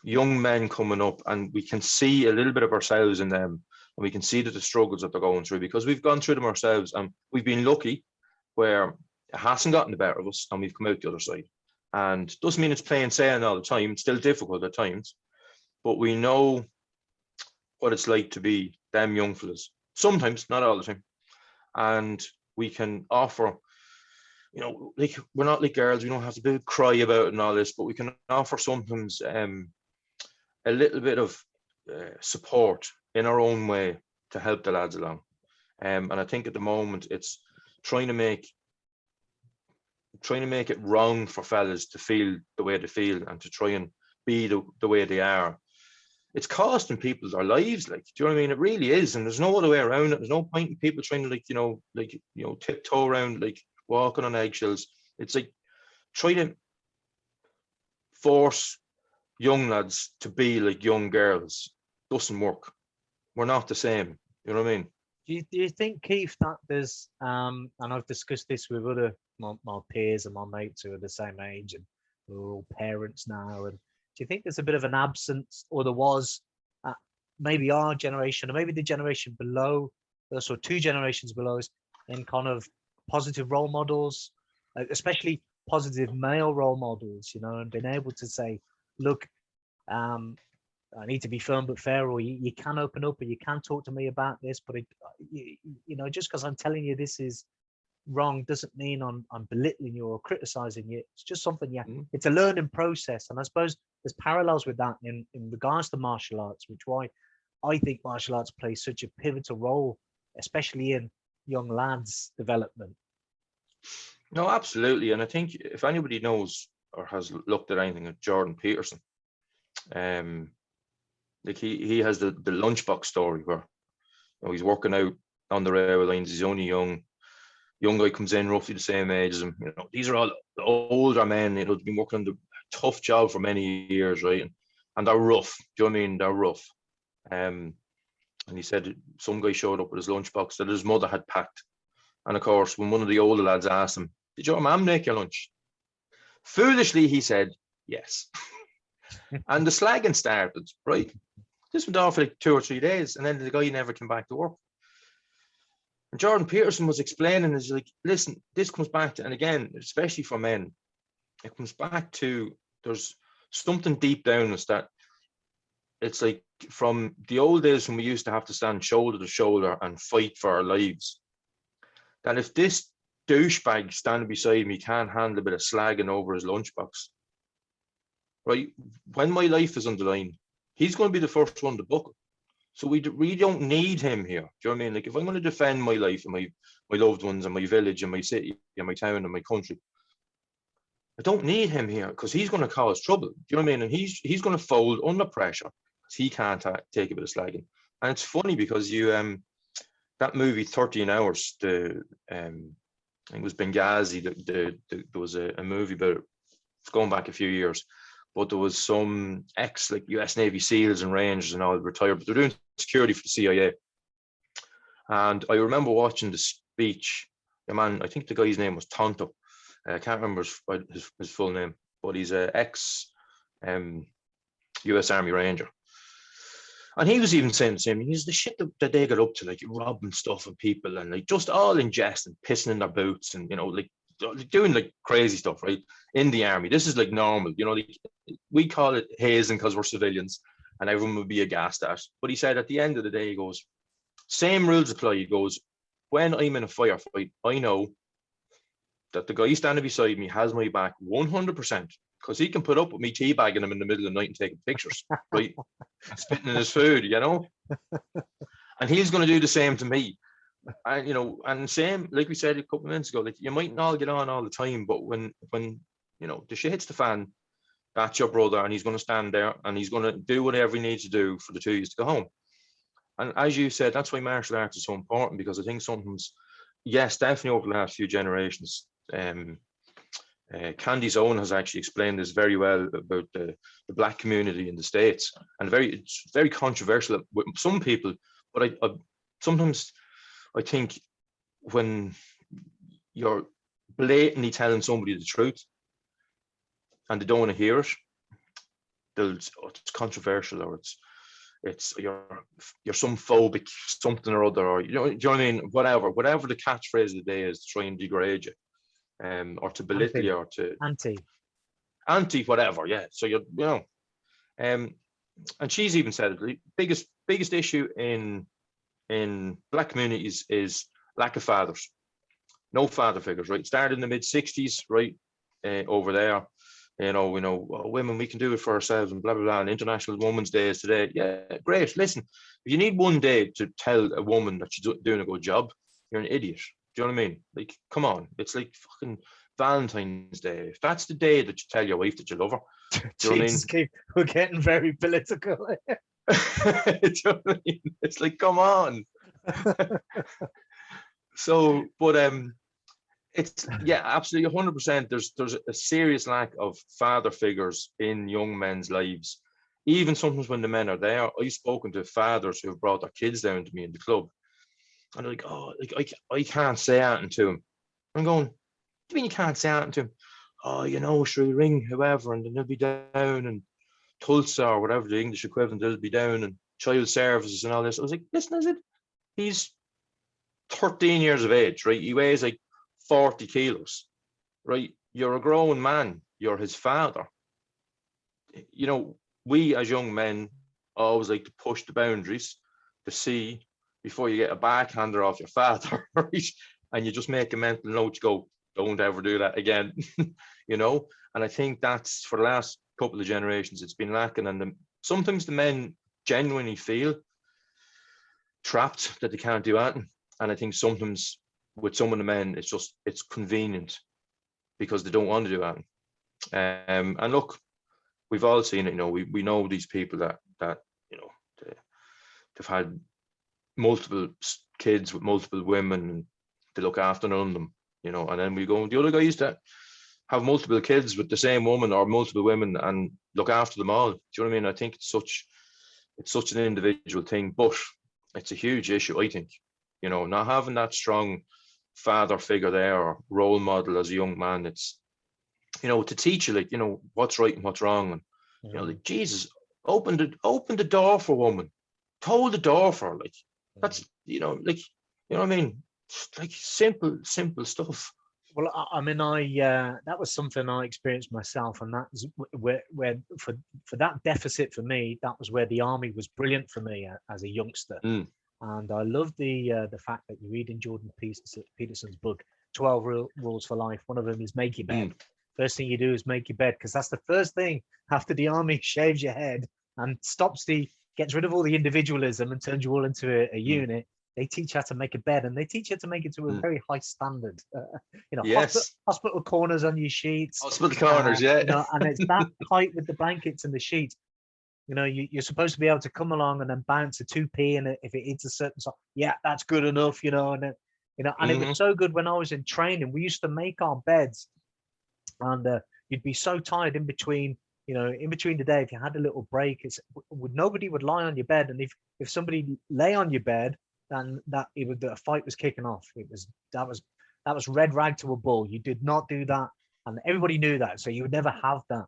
S1: young men coming up, and we can see a little bit of ourselves in them, and we can see the struggles that they're going through, because we've gone through them ourselves, and we've been lucky where it hasn't gotten the better of us, and we've come out the other side. And doesn't mean it's plain sailing all the time. It's still difficult at times, but we know what it's like to be them young fellas. Sometimes, not all the time. And we can offer, like, we're not like girls. We don't have to cry about it and all this, but we can offer sometimes a little bit of support in our own way to help the lads along. And I think at the moment it's trying to make it wrong for fellas to feel the way they feel and to try and be the way they are. It's costing people their lives, like, do you know what I mean? It really is, and there's no other way around it. There's no point in people trying to tiptoe around, like walking on eggshells. It's like try to force young lads to be like young girls. Doesn't work. We're not the same. You know what I mean?
S2: Do you think, Keith, that there's and I've discussed this with other my peers and my mates who are the same age, and we're all parents now, and do you think there's a bit of an absence, or there was, maybe our generation, or maybe the generation below us, or two generations below us, in kind of positive role models, especially positive male role models, and being able to say, look, I need to be firm but fair, or you can open up, or you can talk to me about this, but just because I'm telling you this is wrong doesn't mean I'm belittling you or criticizing you. It's just something, it's a learning process. And I suppose there's parallels with that in regards to martial arts, which why I think martial arts plays such a pivotal role, especially in young lads' development.
S1: No, absolutely. And I think if anybody knows or has looked at anything of Jordan Peterson, Like he has the lunchbox story where he's working out on the railway lines. He's only young guy comes in roughly the same age as him. These are all older men. They've been working on the tough job for many years, right? And they're rough. Do you know what I mean? They're rough. And he said some guy showed up with his lunchbox that his mother had packed. And of course, when one of the older lads asked him, "Did your mum make your lunch?" Foolishly, he said, "Yes." And the slagging started, right? This went on for like 2 or 3 days, and then the guy never came back to work. And Jordan Peterson was explaining, is like, listen, this comes back to, and again, especially for men, it comes back to there's something deep down us that it's like from the old days when we used to have to stand shoulder to shoulder and fight for our lives, that if this douchebag standing beside me can't handle a bit of slagging over his lunchbox, right, when my life is on the line, he's going to be the first one to buckle. So we don't need him here. Do you know what I mean? Like, if I'm going to defend my life and my loved ones and my village and my city and my town and my country, I don't need him here because he's going to cause trouble. Do you know what I mean? And he's going to fold under pressure because he can't take a bit of slagging. And it's funny because that movie 13 Hours, I think it was Benghazi. There was a movie about it. It's going back a few years. But there was some like US Navy SEALs and Rangers and all retired, but they're doing security for the CIA. And I remember watching the speech. The man, I think the guy's name was Tonto. I can't remember his full name, but he's an ex US Army Ranger. And he was even saying the same. He's the shit that they got up to, like robbing stuff and people and like just all in jest and pissing in their boots and, like doing like crazy stuff, right? In the army. This is like normal, like we call it hazing because we're civilians and everyone would be aghast at. But he said at the end of the day, he goes, same rules apply. He goes, when I'm in a firefight, I know that the guy standing beside me has my back 100% because he can put up with me teabagging him in the middle of the night and taking pictures, right? Spitting in his food, and he's going to do the same to me. And and same, like we said a couple of minutes ago, like you mightn't all get on all the time, but when the shit hits the fan, that's your brother, and he's going to stand there and he's going to do whatever he needs to do for the two of you to go home. And as you said, that's why martial arts is so important, because I think sometimes, yes, definitely over the last few generations, Candy's Own has actually explained this very well about the black community in the States, and it's very controversial with some people, but I sometimes I think when you're blatantly telling somebody the truth and they don't want to hear it, it's controversial, or it's you're some phobic something or other, or do you know what I mean? Whatever the catchphrase of the day is, to try and degrade you, or to belittle you, or to anti whatever, yeah. So and she's even said it. The biggest issue in black communities is lack of fathers, no father figures, right? Started in the mid-60s, right? Over there, we know women, we can do it for ourselves and blah blah blah, and International Women's Day is today. Yeah, great. Listen, if you need one day to tell a woman that she's doing a good job, you're an idiot. Do you know what I mean? Like, come on, it's like fucking Valentine's Day. If that's the day that you tell your wife that you love her, do you know what I mean?
S2: We're getting very political.
S1: Do you know what I mean? It's like, come on. So, but it's, yeah, absolutely 100%. There's a serious lack of father figures in young men's lives. Even sometimes when the men are there, I've spoken to fathers who have brought their kids down to me in the club, and they're like, "Oh, like I can't say anything to him." I'm going, "What do you mean you can't say anything to him?" "Oh, sure, you ring whoever, and then they'll be down in Tulsa or whatever the English equivalent, they'll be down in child services and all this." I was like, "Listen, I said, he's 13 years of age, right? He weighs like 40 kilos, right? You're a grown man. You're his father. We as young men always like to push the boundaries to see before you get a backhander off your father, right? And you just make a mental note to go, don't ever do that again, And I think that's, for the last couple of generations, it's been lacking. And sometimes the men genuinely feel trapped that they can't do anything. And I think sometimes with some of the men, it's convenient because they don't want to do anything. And look, we've all seen it. We know these people that they've had multiple kids with multiple women, and they look after none of them. And then we go, the other guys that have multiple kids with the same woman or multiple women and look after them all. Do you know what I mean? I think it's such an individual thing, but it's a huge issue, I think. Not having that strong father figure there or role model as a young man. It's, to teach you, what's right and what's wrong. And, Jesus, open the door for a woman. Hold the door for her. That's, what I mean? Like simple stuff.
S2: Well, I mean, that was something I experienced myself, and that's where for that deficit for me, that was where the army was brilliant for me as a youngster. And I love the fact that you read in Jordan Peterson's book, 12 Rules for Life. One of them is make your bed. First thing you do is make your bed, because that's the first thing after the army shaves your head and gets rid of all the individualism and turns you all into a unit. They teach you how to make a bed, and they teach you how to make it to a very high standard.
S1: Yes.
S2: Hospital corners on your sheets.
S1: Hospital corners, yeah.
S2: And it's that tight with the blankets and the sheets. You're supposed to be able to come along and then bounce a 2p, and if it hits a certain size, yeah, that's good enough, and then, and it was so good when I was in training. We used to make our beds, and you'd be so tired in between the day. If you had a little break, nobody would lie on your bed, and if somebody lay on your bed, then the fight was kicking off. That was red rag to a bull. You did not do that, and everybody knew that, so you would never have that.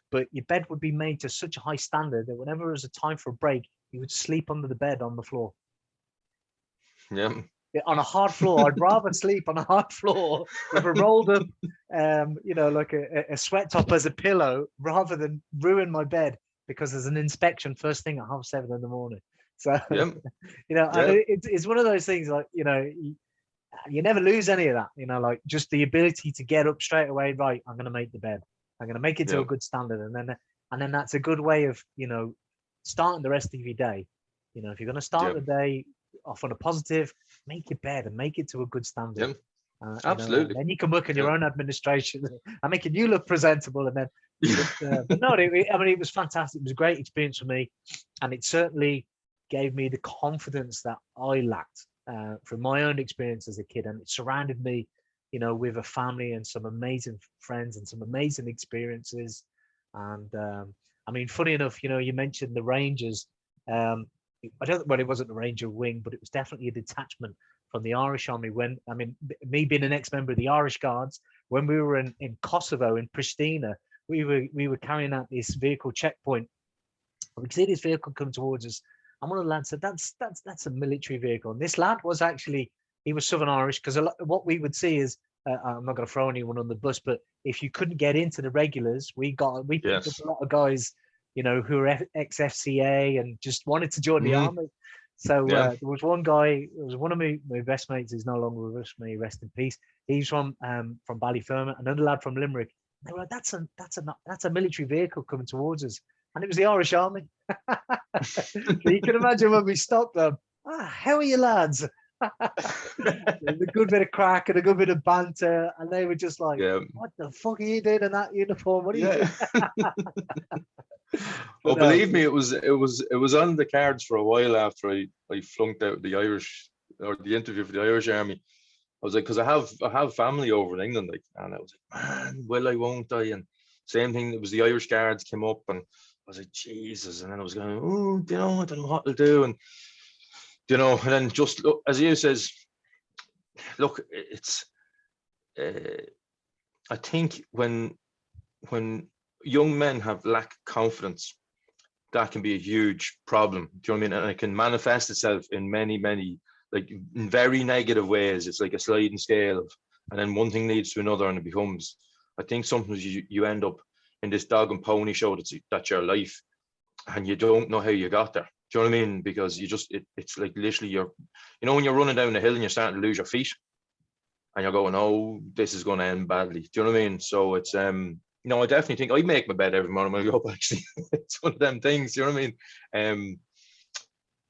S2: But your bed would be made to such a high standard that whenever there was a time for a break, you would sleep under the bed on the floor.
S1: Yeah.
S2: On a hard floor. I'd rather sleep on a hard floor with a rolled up, like a sweat top as a pillow, rather than ruin my bed because there's an inspection first thing at 7:30 in the morning. So,
S1: yeah.
S2: It's one of those things, like, you never lose any of that, like just the ability to get up straight away. Right, I'm going to make the bed. I'm going to make it to a good standard. And then that's a good way of, starting the rest of your day. If you're going to start the day off on a positive, make your bed and make it to a good standard.
S1: Absolutely.
S2: Then you can work on your own administration and making you look presentable. And then, but no, it was fantastic. It was a great experience for me. And it certainly gave me the confidence that I lacked from my own experience as a kid. And it surrounded me, with a family and some amazing friends and some amazing experiences. And funny enough, you mentioned the Rangers. It wasn't the Ranger wing, but it was definitely a detachment from the Irish Army. Me being an ex-member of the Irish Guards, when we were in Kosovo, in Pristina, we were carrying out this vehicle checkpoint. We could see this vehicle come towards us, and one of the lads said, "That's a military vehicle." And this lad was actually, he was Southern Irish, because what we would see is, I'm not going to throw anyone on the bus, but if you couldn't get into the regulars, we picked up a lot of guys, who were ex-FCA and just wanted to join the army. So there was one guy, it was one of my best mates, who's no longer with us, may he rest in peace. He's from Ballyfermot, another lad from Limerick. They were like, that's a military vehicle coming towards us. And it was the Irish Army. So you can imagine when we stopped them. How are you, lads? A good bit of crack and a good bit of banter, and they were just like, "What the fuck are you doing in that uniform? What are you doing?"
S1: Well, believe me, it was on the cards for a while after I flunked out the Irish, or the interview for the Irish Army. I was like, because I have family over in England, and I was like, man, will I, won't I? And same thing, it was the Irish Guards came up, and I was like, Jesus, and then I was going, I don't know what to do, and and then just look, as you says, look, it's I think when young men have lack confidence, that can be a huge problem. Do you know what I mean? And it can manifest itself in many, like, in very negative ways. It's like a sliding scale and then one thing leads to another, and it becomes, I think sometimes you end up in this dog and pony show that's your life, and you don't know how you got there. Do you know what I mean? Because it's like literally when you're running down the hill and you're starting to lose your feet and you're going, oh, this is going to end badly. Do you know what I mean? So it's, I definitely think I make my bed every morning when I go up, actually. It's one of them things, you know what I mean?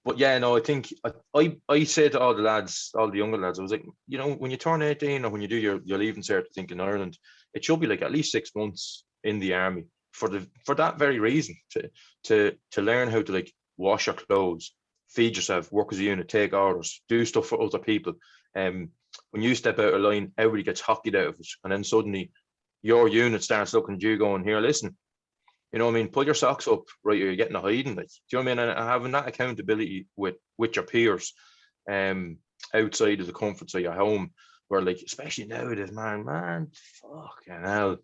S1: But yeah, no, I think I say to all the younger lads, I was like, when you turn 18 or when you do your leaving cert, I think in Ireland, it should be like at least 6 months in the army. for that very reason, to learn how to like wash your clothes, feed yourself, work as a unit, take orders, do stuff for other people. When you step out of line, everybody gets hockeyed out of it, and then suddenly your unit starts looking at you going, here, listen, you know what I mean, pull your socks up, right, you're getting a hiding, like, do you know what I mean? And having that accountability with your peers, outside of the comforts of your home, where like, especially nowadays, man, fucking hell,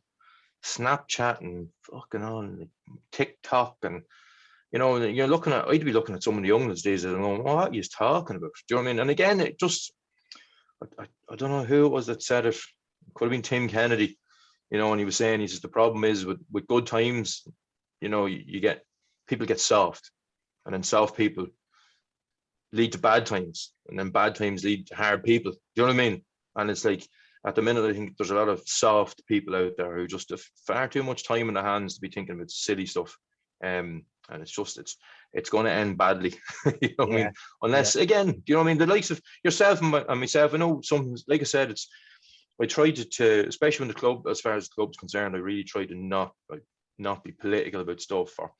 S1: Snapchat and fucking on like, TikTok, and you know, I'd be looking at some of the young these days and going, what are you talking about? Do you know what I mean? And again, it just, I don't know who it was that said it. Could have been Tim Kennedy, you know, and he was saying, he says, the problem is with good times, you know, you get, people get soft, and then soft people lead to bad times, and then bad times lead to hard people. Do you know what I mean? And it's like, at the minute, I think there's a lot of soft people out there who just have far too much time in their hands to be thinking about silly stuff. And it's just, it's going to end badly. You know what I mean? Unless, again, you know what I mean? The likes of yourself and myself, I know some, like I said, I tried to, especially when the club, as far as the club's concerned, I really tried to not be political about stuff, or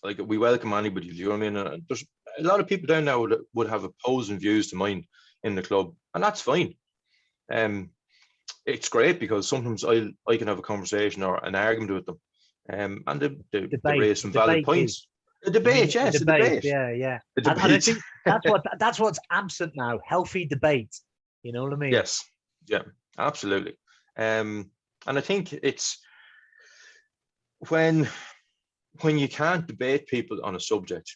S1: like, we welcome anybody, you know what I mean? There's a lot of people down there would have opposing views to mine in the club, and that's fine. It's great, because sometimes I can have a conversation or an argument with them, and they raise some valid points. A debate, yes, a debate.
S2: Yeah.
S1: A debate.
S2: And I think that's what's absent now. Healthy debate. You know what I mean?
S1: Yes. Yeah. Absolutely. And I think it's when you can't debate people on a subject,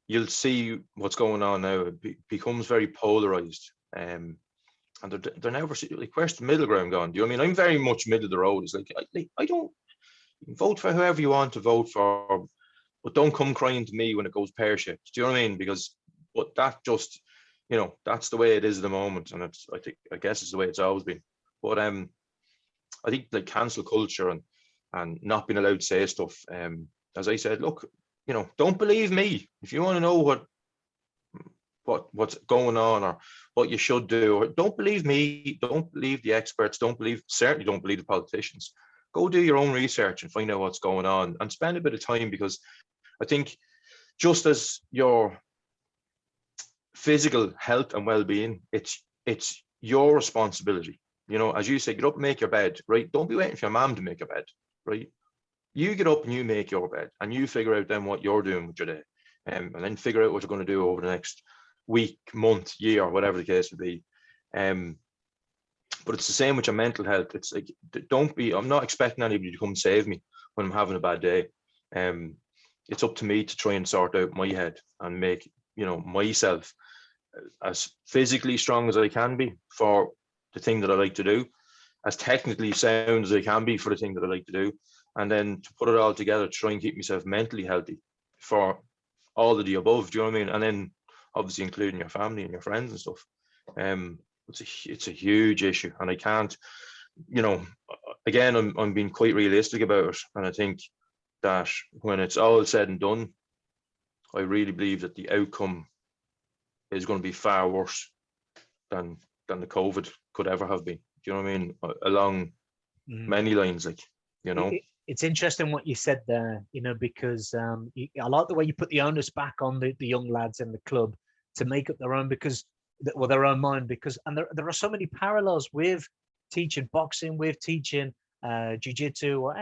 S1: you'll see what's going on now. It becomes very polarized. And they're never like, where's the middle ground gone? Do you know what I mean? I'm very much middle of the road. It's like, I don't, vote for whoever you want to vote for, but don't come crying to me when it goes pear-shaped. Do you know what I mean? Because, but that just, you know, that's the way it is at the moment, and I guess it's the way it's always been. But I think like cancel culture and not being allowed to say stuff. As I said, look, you know, don't believe me. If you want to know what's going on or what you should do, or don't believe me, don't believe the experts, certainly don't believe the politicians. Go do your own research and find out what's going on, and spend a bit of time, because I think just as your physical health and well-being, it's your responsibility. You know, as you say, get up and make your bed, right? Don't be waiting for your mom to make your bed, right? You get up and you make your bed, and you figure out then what you're doing with your day, and then figure out what you're going to do over the next week, month, year, whatever the case would be. But it's the same with your mental health. It's like, I'm not expecting anybody to come save me when I'm having a bad day. It's up to me to try and sort out my head and make, you know, myself as physically strong as I can be for the thing that I like to do, as technically sound as I can be for the thing that I like to do, and then to put it all together to try and keep myself mentally healthy for all of the above. Do you know what I mean? And then obviously including your family and your friends and stuff. It's a huge issue, and I can't, you know, again, I'm being quite realistic about it, and I think that when it's all said and done, I really believe that the outcome is going to be far worse than the COVID could ever have been. Do you know what I mean? Along many lines, like, you know.
S2: It's interesting what you said there, you know, because I like the way you put the onus back on the young lads in the club to make up their own, their own mind, because, and there are so many parallels with teaching boxing, with teaching jiu-jitsu or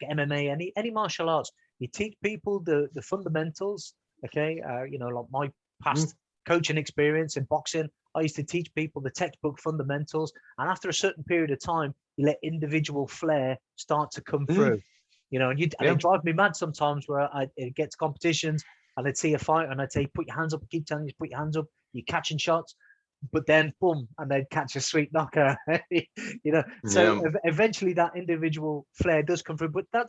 S2: MMA, any martial arts. You teach people the fundamentals. Okay, you know, like my past coaching experience in boxing, I used to teach people the textbook fundamentals, and after a certain period of time, you let individual flair start to come through. You know, and it drives me mad sometimes where it gets competitions, and I'd see a fight and I'd say, put your hands up, keep telling you to put your hands up, you're catching shots, but then boom, and they'd catch a sweet knocker. You know, so eventually that individual flair does come through. But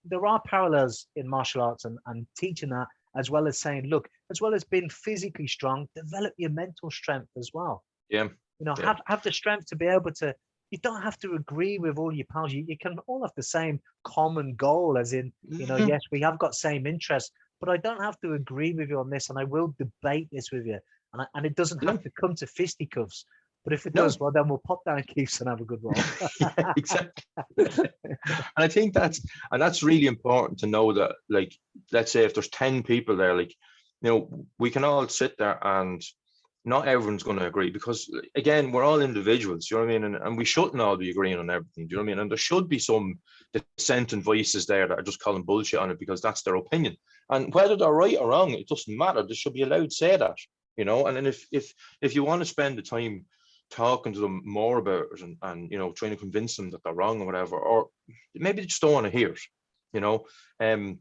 S2: there are parallels in martial arts and teaching that, as well as saying, look, as well as being physically strong, develop your mental strength as well.
S1: Yeah.
S2: You know, have the strength to be able to, you don't have to agree with all your pals. You can all have the same common goal, as in, you know, yes, we have got same interests, but I don't have to agree with you on this, and I will debate this with you. And it doesn't have to come to fisticuffs. But if it
S1: No.
S2: does, well, then we'll pop down Keith's and have a good roll.
S1: Yeah, exactly. And I think that's really important to know that, like, let's say if there's 10 people there, like, we can all sit there and not everyone's going to agree, because again, we're all individuals, you know what I mean? And we shouldn't all be agreeing on everything, do you know what I mean? And there should be some dissenting voices there that are just calling bullshit on it because that's their opinion. And whether they're right or wrong, it doesn't matter. They should be allowed to say that, and then if you want to spend the time talking to them more about it and trying to convince them that they're wrong or whatever, or maybe they just don't want to hear it, and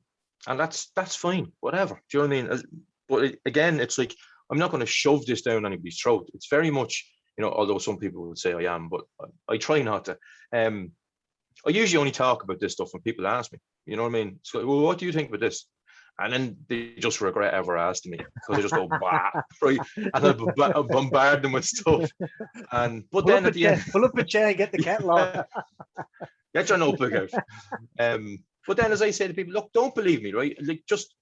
S1: that's fine, whatever, do you know what I mean? But again, it's like, I'm not going to shove this down anybody's throat. It's very much, although some people would say I am, but I try not to. I usually only talk about this stuff when people ask me, you know what I mean? So, well, what do you think about this? And then they just regret ever asking me, because I just go, bah, right? And I bombard them with stuff. But then at the end,
S2: pull up a chair and get the kettle on.
S1: Get your notebook out. But then, as I say to people, look, don't believe me, right? Like, just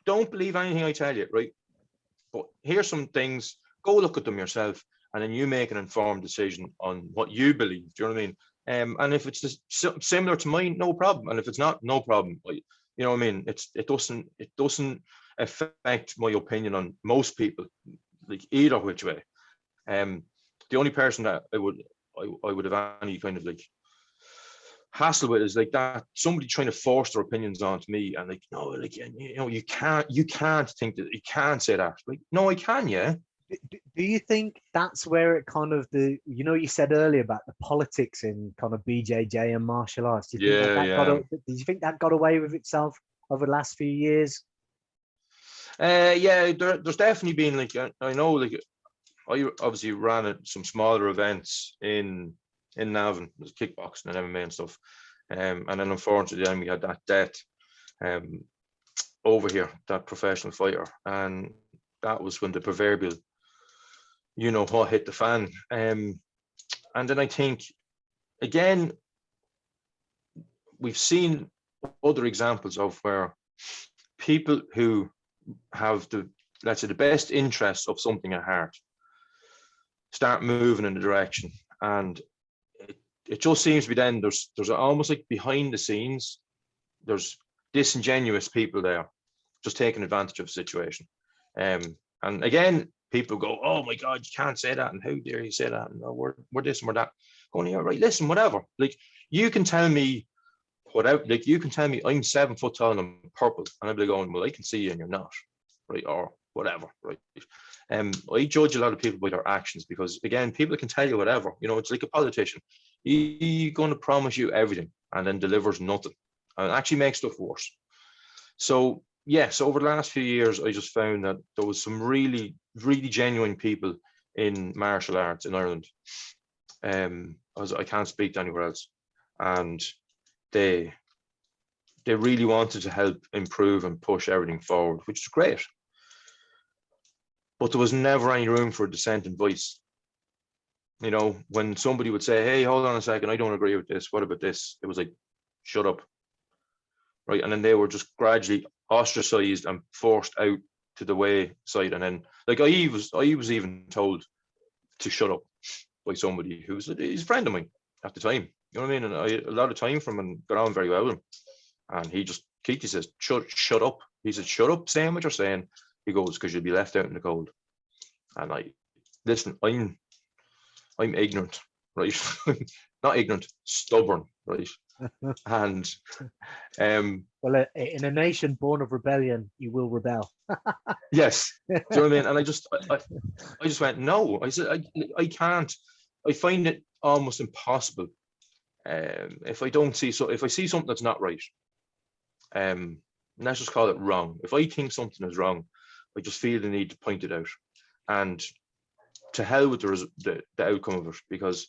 S1: don't believe anything I tell you, right? But here's some things, go look at them yourself, and then you make an informed decision on what you believe. Do you know what I mean? And if it's similar to mine, no problem. And if it's not, no problem. You know what I mean? It doesn't affect my opinion on most people, like, either which way. The only person that I would have any kind of like hassle with is like that somebody trying to force their opinions onto me, and like, no, like, you can't think that, you can't say that. Like, no, I can. Yeah.
S2: Do you think that's where it kind of you said earlier about the politics in kind of BJJ and martial arts? Do you think that got away with itself over the last few years?
S1: Yeah, there's definitely been, like, I know, like, I obviously ran at some smaller events in Navan, there's kickboxing and MMA and stuff, and then unfortunately then we had that death over here, that professional fighter, and that was when the proverbial what hit the fan. And then I think, again, we've seen other examples of where people who have let's say the best interests of something at heart start moving in the direction, and it just seems to be then there's almost like behind the scenes, there's disingenuous people there just taking advantage of the situation. And again, people go, oh my God, you can't say that, and how dare you say that, and we're this and we're that. Going, yeah, right, listen, whatever. Like, you can tell me whatever, like, you can tell me I'm 7 foot tall and I'm purple, and I'll be going, well, I can see you and you're not, right? Or whatever, right? I judge a lot of people by their actions, because again, people can tell you whatever, it's like a politician. He's going to promise you everything and then delivers nothing, and actually makes stuff worse. So yes, over the last few years, I just found that there was some really, really genuine people in martial arts in Ireland. As I can't speak to anywhere else, and they really wanted to help improve and push everything forward, which is great. But there was never any room for dissenting voice. When somebody would say, hey, hold on a second, I don't agree with this, what about this? It was like, shut up. Right. And then they were just gradually ostracized and forced out to the wayside. And then, like, I was even told to shut up by somebody who's a friend of mine at the time. You know what I mean? And I had a lot of time from him and got on very well with him. And he just, Keith, he says, shut up. He said, shut up, saying what you're saying. He goes, because you'll be left out in the cold. And listen, I'm ignorant, right? Not ignorant, stubborn, right? And
S2: well, in a nation born of rebellion, you will rebel.
S1: Yes, do you know what I mean? And I just went, no. I said, I can't. I find it almost impossible. If I see something that's not right, let's just call it wrong. If I think something is wrong, I just feel the need to point it out, and to hell with the outcome of it, because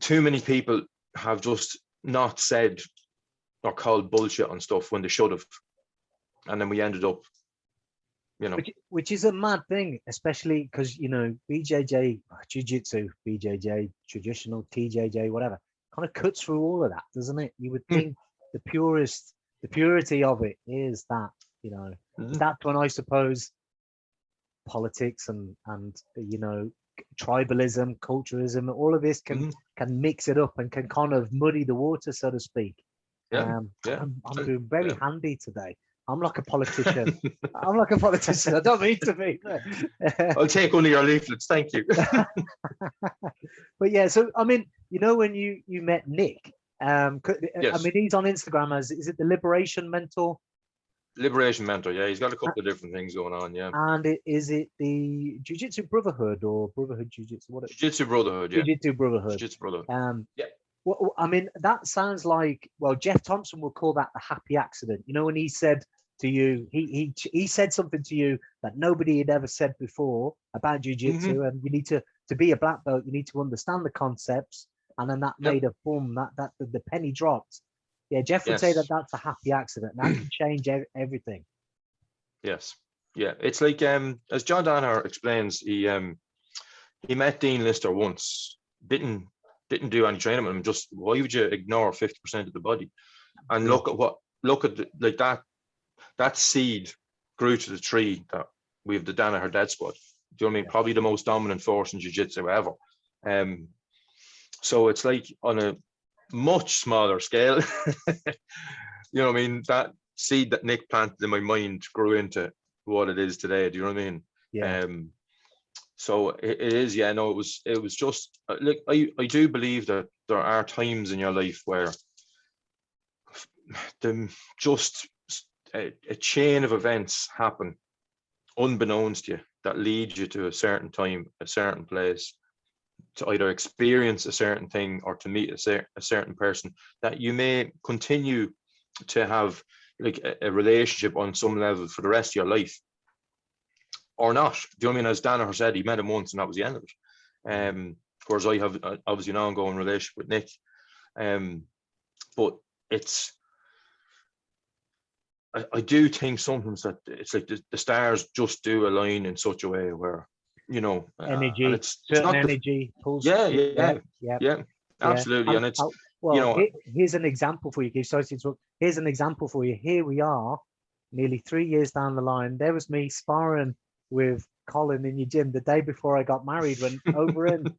S1: too many people have just not said or called bullshit on stuff when they should have, and then we ended up,
S2: which is a mad thing, especially because BJJ, jiu-jitsu, BJJ, traditional, TJJ, whatever, kind of cuts through all of that, doesn't it? You would think the purity of it is that, that's when I suppose politics and tribalism, culturalism, all of this can mix it up and can kind of muddy the water, so to speak. I'm doing very handy today. I'm like a politician. I'm like a politician. I don't mean to be.
S1: I'll take one of your leaflets. Thank you.
S2: But yeah, so I mean, you know, when you met Nick,
S1: Yes.
S2: I mean, he's on Instagram as, is it the Liberation Mentor?
S1: Liberation Mentor. Yeah, he's got a couple of different things going on. Yeah.
S2: And is it the Jiu-Jitsu Brotherhood or Brotherhood Jiu-Jitsu? What?
S1: Jiu-Jitsu Brotherhood. Yeah.
S2: Jiu-Jitsu Brotherhood.
S1: Jiu-Jitsu Brotherhood.
S2: Yeah. Well, I mean, that sounds like, well, Jeff Thompson will call that the happy accident. You know, when he said to you, he said something to you that nobody had ever said before about jiu-jitsu, and you need to be a black belt, you need to understand the concepts, and then that made a boom, that the penny dropped. Yeah, Jeff would say that that's a happy accident. That can change everything.
S1: Yes. Yeah, it's like as John Danaher explains, he met Dean Lister once, didn't do any training with him. Just, why would you ignore 50% of the body? And look at that seed grew to the tree that we have the Danaher Dead Squad. Do you know what I mean? Probably the most dominant force in jiu-jitsu ever. So it's like on a much smaller scale. You know what I mean? That seed that Nick planted in my mind grew into what it is today. Do you know what I mean?
S2: Yeah.
S1: So it is, yeah. No, it was just like I do believe that there are times in your life where a chain of events happen unbeknownst to you that lead you to a certain time, a certain place, to either experience a certain thing or to meet a certain person that you may continue to have like a relationship on some level for the rest of your life or not. Do you know what I mean? As Danaher said, he met him once and that was the end of it. Of course, I have obviously an ongoing relationship with Nick, but it's, I do think sometimes that it's like the stars just do align in such a way where, you know,
S2: energy,
S1: and it's
S2: certain
S1: not
S2: energy pulls.
S1: yeah, absolutely. And it's,
S2: well,
S1: you know,
S2: here's an example for you. Sorry to interrupt. Here's an example for you. Here we are, nearly 3 years down the line. There was me sparring with Colin in your gym the day before I got married, when over in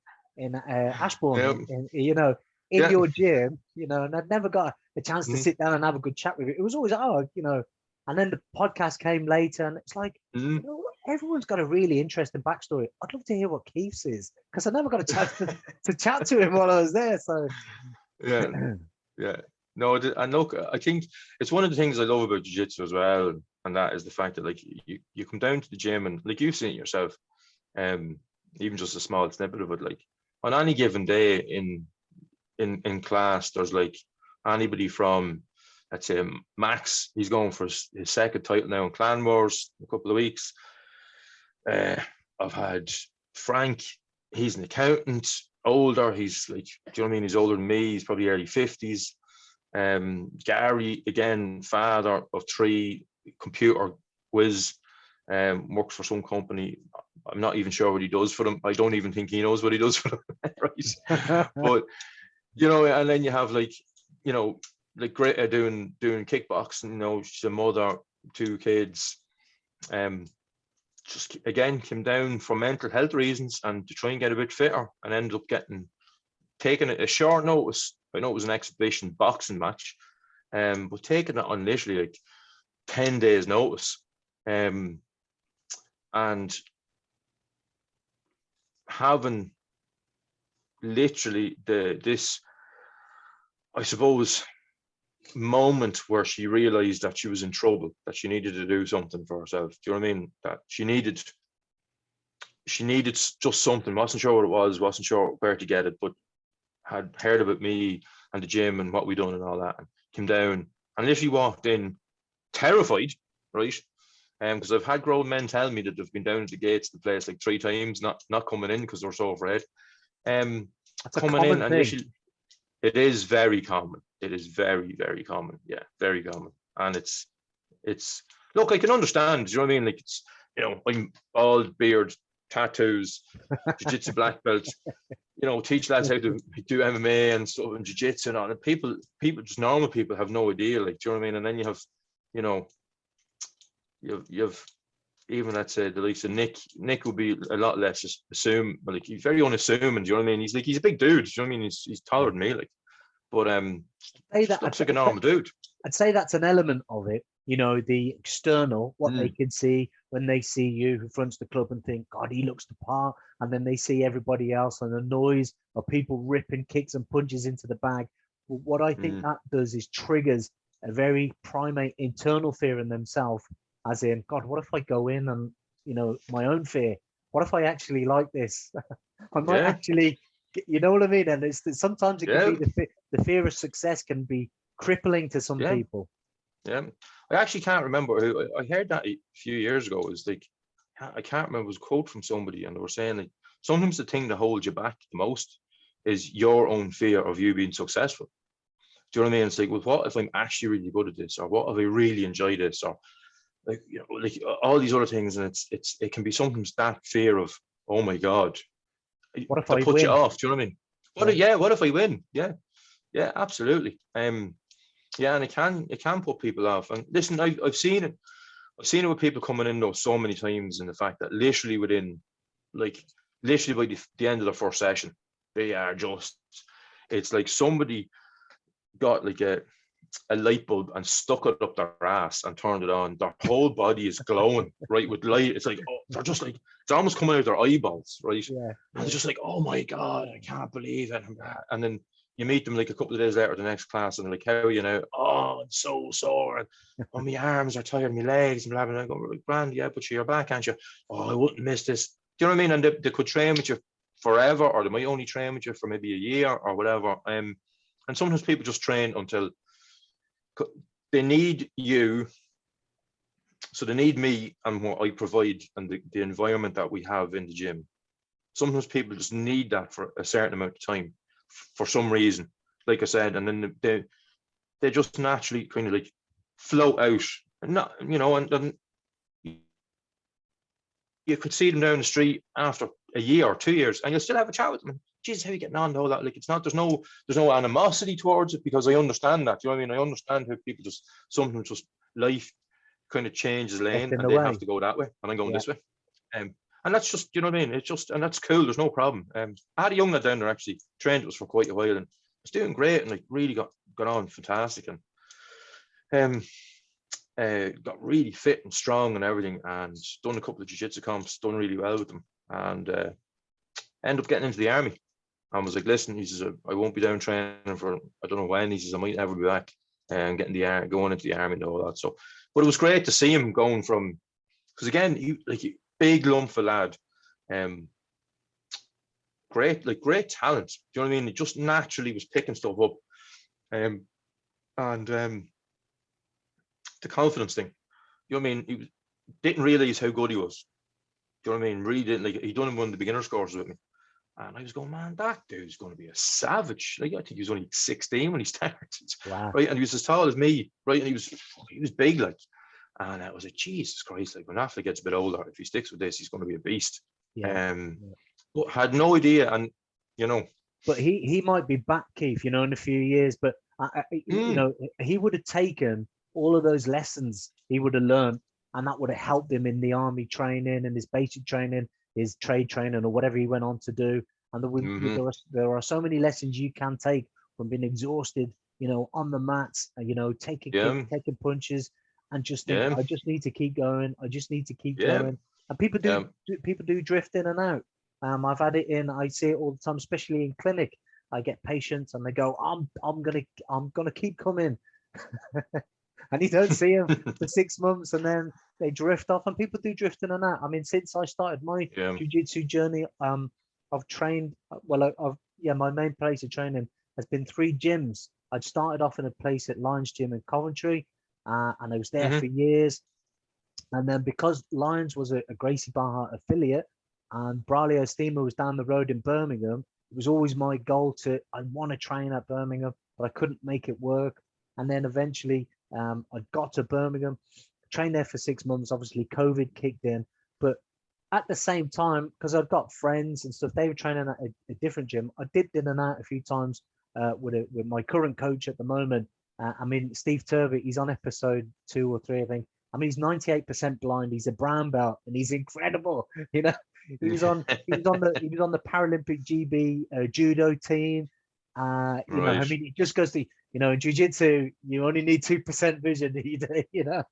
S2: Ashbourne, you know, in your gym, you know, and I'd never got a chance to sit down and have a good chat with you. It was always, you know, and then the podcast came later, and it's like, you know, everyone's got a really interesting backstory. I'd love to hear what Keith's is, because I never got a chance to chat to him while I was there. So
S1: yeah. No, and look, I think it's one of the things I love about jiu-jitsu as well, and that is the fact that like you come down to the gym and like you've seen it yourself, even just a small snippet of it, like on any given day in class, there's like anybody from, let's say, Max, he's going for his second title now in Clan Wars in a couple of weeks. I've had Frank, he's an accountant, older, he's like, do you know what I mean? He's older than me, he's probably early 50s. Gary, again, father of 3, computer whiz, works for some company. I'm not even sure what he does for them. I don't even think he knows what he does for them. Right? But, you know, and then you have like, you know, like Greta doing kickboxing, you know, she's a mother, 2 kids, just again came down for mental health reasons and to try and get a bit fitter, and ended up taking a short notice. I know it was an exhibition boxing match, but taking it on literally like 10 days notice, and having literally this, I suppose, moment where she realized that she was in trouble, that she needed to do something for herself. Do you know what I mean? That she needed just something. Wasn't sure what it was, wasn't sure where to get it, but had heard about me and the gym and what we done and all that, and came down and literally walked in terrified, right? Because I've had grown men tell me that they've been down at the gates of the place like 3 times, not coming in because they're so afraid.
S2: That's
S1: coming in and literally, it is very common. It is very, very common. Yeah, very common. And it's look, I can understand. Do you know what I mean? Like, it's, you know, I'm bald, beard, tattoos, jiu-jitsu black belt, you know, teach lads how to do MMA and stuff and jiu-jitsu and all. And people, just normal people have no idea. Like, do you know what I mean? And then you have, you know, you have even let's say the likes of Nick would be a lot less just assume, like he's very unassuming. Do you know what I mean? He's a big dude. Do you know what I mean? He's taller than me, like, but just looks like a normal dude.
S2: I'd say that's an element of it. You know, the external, what they can see when they see you who fronts the club and think, God, he looks the part. And then they see everybody else and the noise of people ripping kicks and punches into the bag. But what I think that does is triggers a very primate internal fear in themselves, as in, God, what if I go in and, you know, my own fear? What if I actually like this? I might actually, you know what I mean? And it's sometimes it can be the fear of success can be crippling to some people.
S1: Yeah, I actually can't remember who I heard that a few years ago. Is like, I can't remember. It was a quote from somebody, and they were saying like sometimes the thing that holds you back the most is your own fear of you being successful. Do you know what I mean? It's like, well, what if I'm actually really good at this, or what if I really enjoy this, or like, you know, like all these other things, and it can be sometimes that fear of, oh my God,
S2: what if
S1: to
S2: I
S1: put
S2: win?
S1: you off. Do you know what I mean? What if I win? Yeah, absolutely. Yeah, and it can put people off. And listen, I've seen it. I've seen it with people coming in though so many times, in the fact that literally by the end of the first session, they are just. It's like somebody got like a light bulb and stuck it up their ass and turned it on. Their whole body is glowing, right, with light. It's like, oh, they're just like, it's almost coming out of their eyeballs, right?
S2: Yeah.
S1: And they're just like, oh my God, I can't believe it. And then you meet them like a couple of days later, the next class, and they're like, how are you now? Oh, I'm so sore. And oh, my arms are tired, my legs, and blah, blah, blah. I go, grand, yeah, but you're back, aren't you? Oh, I wouldn't miss this. Do you know what I mean? And they could train with you forever, or they might only train with you for maybe a year or whatever. And sometimes people just train until they need you. So they need me and what I provide and the environment that we have in the gym. Sometimes people just need that for a certain amount of time for some reason, like I said, and then they just naturally kind of like float out, and not, you know, and you could see them down the street after a year or 2 years, and you'll still have a chat with them. Jesus, how are you getting on? All that, like, it's not. There's no animosity towards it, because I understand that. You know what I mean? I understand how people just sometimes just life kind of changes lane, and they have to go that way, and I'm going this way. And that's just, you know what I mean? It's just, and that's cool. There's no problem. I had a young lad down there actually trained with us for quite a while, and was doing great, and like really got on fantastic, and got really fit and strong and everything, and done a couple of jiu-jitsu comps, done really well with them, and ended up getting into the army. And was like, listen, he says, I won't be down training for, I don't know when. He says, I might never be back, and going into the army and all that. So, but it was great to see him going from, because again, he like big lump of lad, great talent. Do you know what I mean? He just naturally was picking stuff up, and the confidence thing. You know what I mean? He didn't realize how good he was. Do you know what I mean? Really didn't. Like, he done one of the beginners courses with me, and I was going, man, that dude's going to be a savage. Like, I think he was only 16 when he started,
S2: wow.
S1: Right? And he was as tall as me, right? And he was big, like. And I was like, Jesus Christ, like, when Affleck gets a bit older, if he sticks with this, he's going to be a beast. But had no idea, and you know.
S2: But he might be back, Keith, you know, in a few years. But you know, he would have taken all of those lessons he would have learned, and that would have helped him in the army training and his basic training, his trade training, or whatever he went on to do. And there are so many lessons you can take from being exhausted, you know, on the mats, you know, taking kicks, taking punches, and just think, I just need to keep going. I just need to keep going. And people do drift in and out. I've had it in. I see it all the time, especially in clinic. I get patients, and they go, I'm gonna keep coming," and you don't see them for 6 months, and then they drift off. And people do drift in and out. I mean, since I started my jiu-jitsu journey, I've trained. My main place of training has been 3 gyms. I'd started off in a place at Lions Gym in Coventry, and I was there for years. And then because Lions was a Gracie Barra affiliate, and Braulio Estima was down the road in Birmingham, it was always my goal I want to train at Birmingham, but I couldn't make it work. And then eventually I got to Birmingham, trained there for 6 months. Obviously, COVID kicked in. But at the same time, because I've got friends and stuff, they were training at a different gym. I dipped in and out a few times with my current coach at the moment. I mean, Steve Turvey, he's on episode 2 or 3, I think. I mean, he's 98% blind. He's a brown belt, and he's incredible. You know, he was on the Paralympic GB judo team. You know, I
S1: Right.
S2: mean, it just goes to, you know, in jiu-jitsu, you only need 2% vision. You know,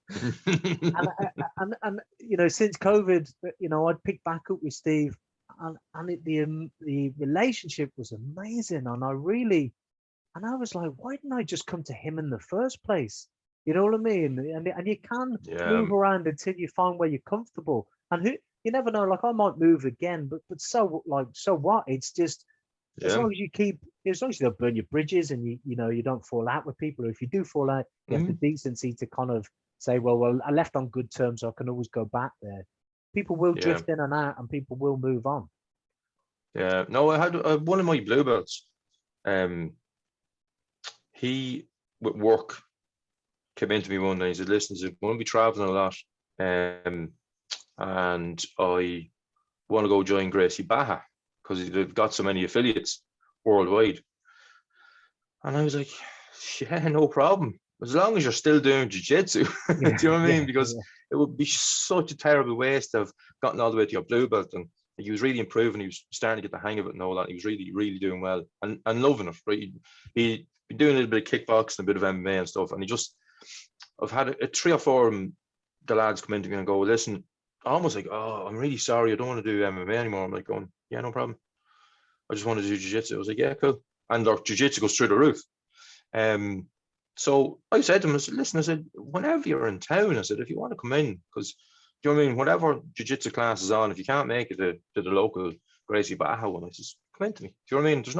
S2: and you know, since COVID, you know, I'd pick back up with Steve, and the relationship was amazing, and I was like, why didn't I just come to him in the first place? You know what I mean? And you can
S1: Yeah.
S2: move around until you find where you're comfortable. And who, you never know. Like, I might move again, but so what? It's just as
S1: Yeah.
S2: long as you keep, as long as you don't burn your bridges, and you know, you don't fall out with people. Or if you do fall out, you have the decency to kind of say, well, I left on good terms, so I can always go back there. People will
S1: Yeah.
S2: drift in and out, and people will move on.
S1: Yeah. No, I had one of my blue belts. He with work came into me one day. He said, "Listen, we're going to be traveling a lot, and I want to go join Gracie Baja because they've got so many affiliates worldwide." And I was like, "Yeah, no problem. As long as you're still doing jiu-jitsu." Do you know what I mean? Because it would be such a terrible waste to have gotten all the way to your blue belt. And he was really improving. He was starting to get the hang of it and all that. He was really, really doing well and loving it. Right? He'd been doing a little bit of kickboxing, a bit of MMA and stuff. And I've had a 3 or 4 of them, the lads come into me and go, "Listen," almost like, "Oh, I'm really sorry. I don't want to do MMA anymore." I'm like going, "Yeah, no problem. I just want to do jiu-jitsu." I was like, "Yeah, cool." And our jiu-jitsu goes through the roof. So I said to him, I said, "Listen," I said, "whenever you're in town," I said, "if you want to come in, because do you know what I mean, whatever jiu-jitsu class is on, if you can't make it to the local Gracie Baja one, I says, come in to me." Do you know what I mean? There's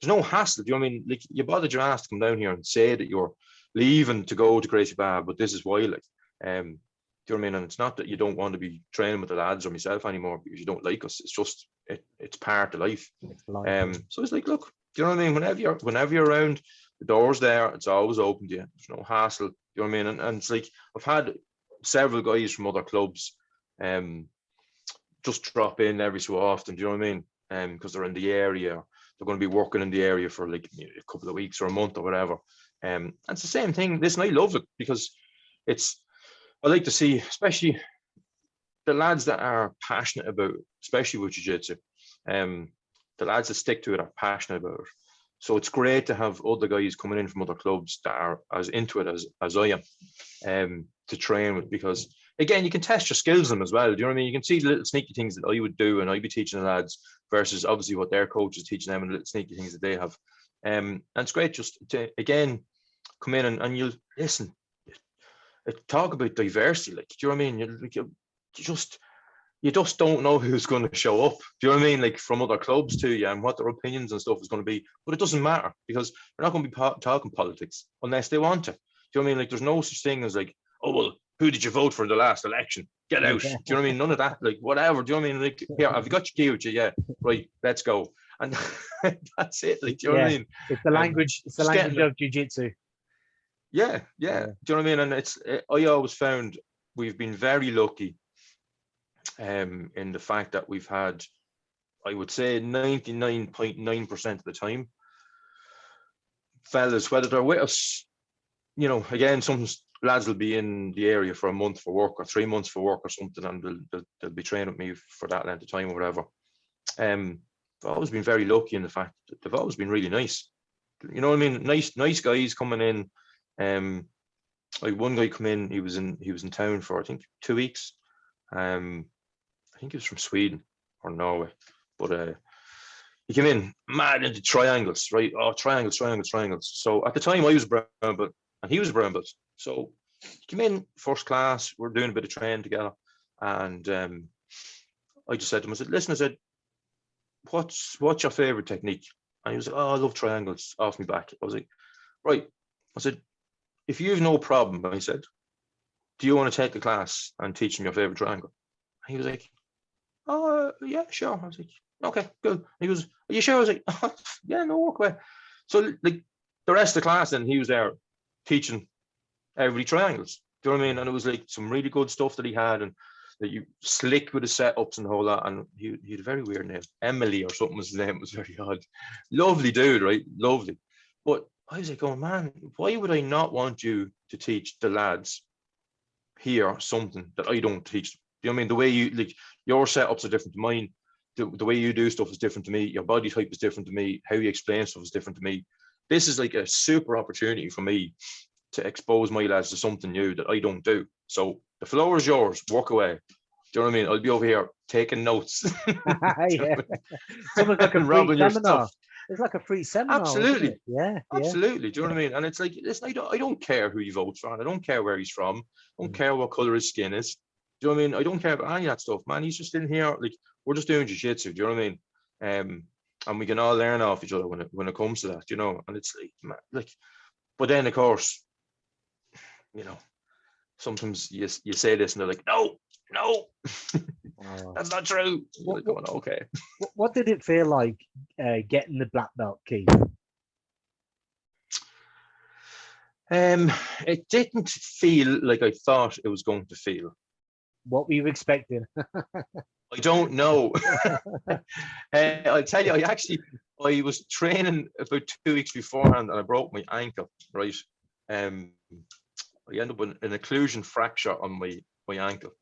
S1: no hassle. Do you know what I mean? Like, you bothered your ass to come down here and say that you're leaving to go to Gracie Baja, but this is why, like, do you know what I mean? And it's not that you don't want to be training with the lads or myself anymore because you don't like us. It's just it's part of life. So it's like, look, do you know what I mean? Whenever you're around, the door's there. It's always open to you. There's no hassle. Do you know what I mean? And it's like, I've had several guys from other clubs just drop in every so often. Do you know what I mean? Because they're in the area. They're going to be working in the area for like a couple of weeks or a month or whatever. And it's the same thing. Listen, I love it because I like to see, especially the lads that are passionate about, especially with jiu-jitsu, the lads that stick to it are passionate about it. So it's great to have other guys coming in from other clubs that are as into it as I am, to train with, because again, you can test your skills on them as well. Do you know what I mean? You can see the little sneaky things that I would do and I'd be teaching the lads versus obviously what their coach is teaching them and the little sneaky things that they have. And it's great just to, again, come in and you'll listen, talk about diversity. Like, do you know what I mean? You just don't know who's going to show up. Do you know what I mean? Like, from other clubs to you and what their opinions and stuff is going to be. But it doesn't matter because we're not going to be talking politics unless they want to. Do you know what I mean? Like, there's no such thing as like, "Oh, well, who did you vote for in the last election? Get out." Do you know what I mean? None of that. Like, whatever. Do you know what I mean? Like, here, have you got your key with you? Yeah. Right. Let's go. And that's it. Like, do you know what I mean?
S2: It's the language. It's the language of jiu-jitsu.
S1: Yeah. Do you know what I mean? And I always found we've been very lucky in the fact that we've had, I would say 99.9% of the time, fellas, whether they're with us, you know, again, some lads will be in the area for a month for work or 3 months for work or something, and they'll be training with me for that length of time or whatever. I've always been very lucky in the fact that they've always been really nice. You know what I mean? Nice guys coming in. Like, one guy come in, he was in town for I think 2 weeks. I think he was from Sweden or Norway, but he came in mad into triangles, right? Oh, triangles. So at the time I was a brown belt and he was a brown belt. So he came in first class, we're doing a bit of training together. And I just said to him, I said, "Listen," I said, what's your favorite technique?" And he was like, "Oh, I love triangles," off me back. I was like, "Right." I said, "If you have no problem," I said, "do you want to take a class and teach him your favorite triangle?" And he was like, "Oh, yeah, sure." I was like, "Okay, good." He goes, "Are you sure?" I was like, "Oh, yeah, no, walk away." So, like, the rest of the class, then he was there teaching everybody triangles. Do you know what I mean? And it was like some really good stuff that he had, and that you slick with the setups and the whole lot. And he had a very weird name, Emily or something was his name. It was very odd. Lovely dude, right? Lovely. But I was like, "Oh man, why would I not want you to teach the lads hear something that I don't teach them. You know what I mean? The way you, like, your setups are different to mine. The way you do stuff is different to me. Your body type is different to me. How you explain stuff is different to me. This is like a super opportunity for me to expose my lads to something new that I don't do. So the floor is yours. Walk away. Do you know what I mean? I'll be over here taking notes.
S2: Yeah. It's almost like a free
S1: Robbing your
S2: seminar.
S1: stuff.
S2: It's like a free seminar, isn't
S1: Absolutely.
S2: it? Yeah, yeah.
S1: Absolutely. Do you know what I mean? And it's like, listen, I don't care who he votes for. I don't care where he's from. I don't care what color his skin is. Do you know what I mean? I don't care about any of that stuff, man. He's just in here, like, we're just doing jiu-jitsu. Do you know what I mean? And we can all learn off each other when it comes to that, you know. And it's like, man, like, but then of course, you know, sometimes you say this and they're like, no, that's not true. Like, going, okay.
S2: What did it feel like getting the black belt, Keith?
S1: It didn't feel like I thought it was going to feel.
S2: What were you expecting?
S1: I don't know. I'll tell you, I was training about 2 weeks beforehand and I broke my ankle, right? I ended up with an occlusion fracture on my ankle.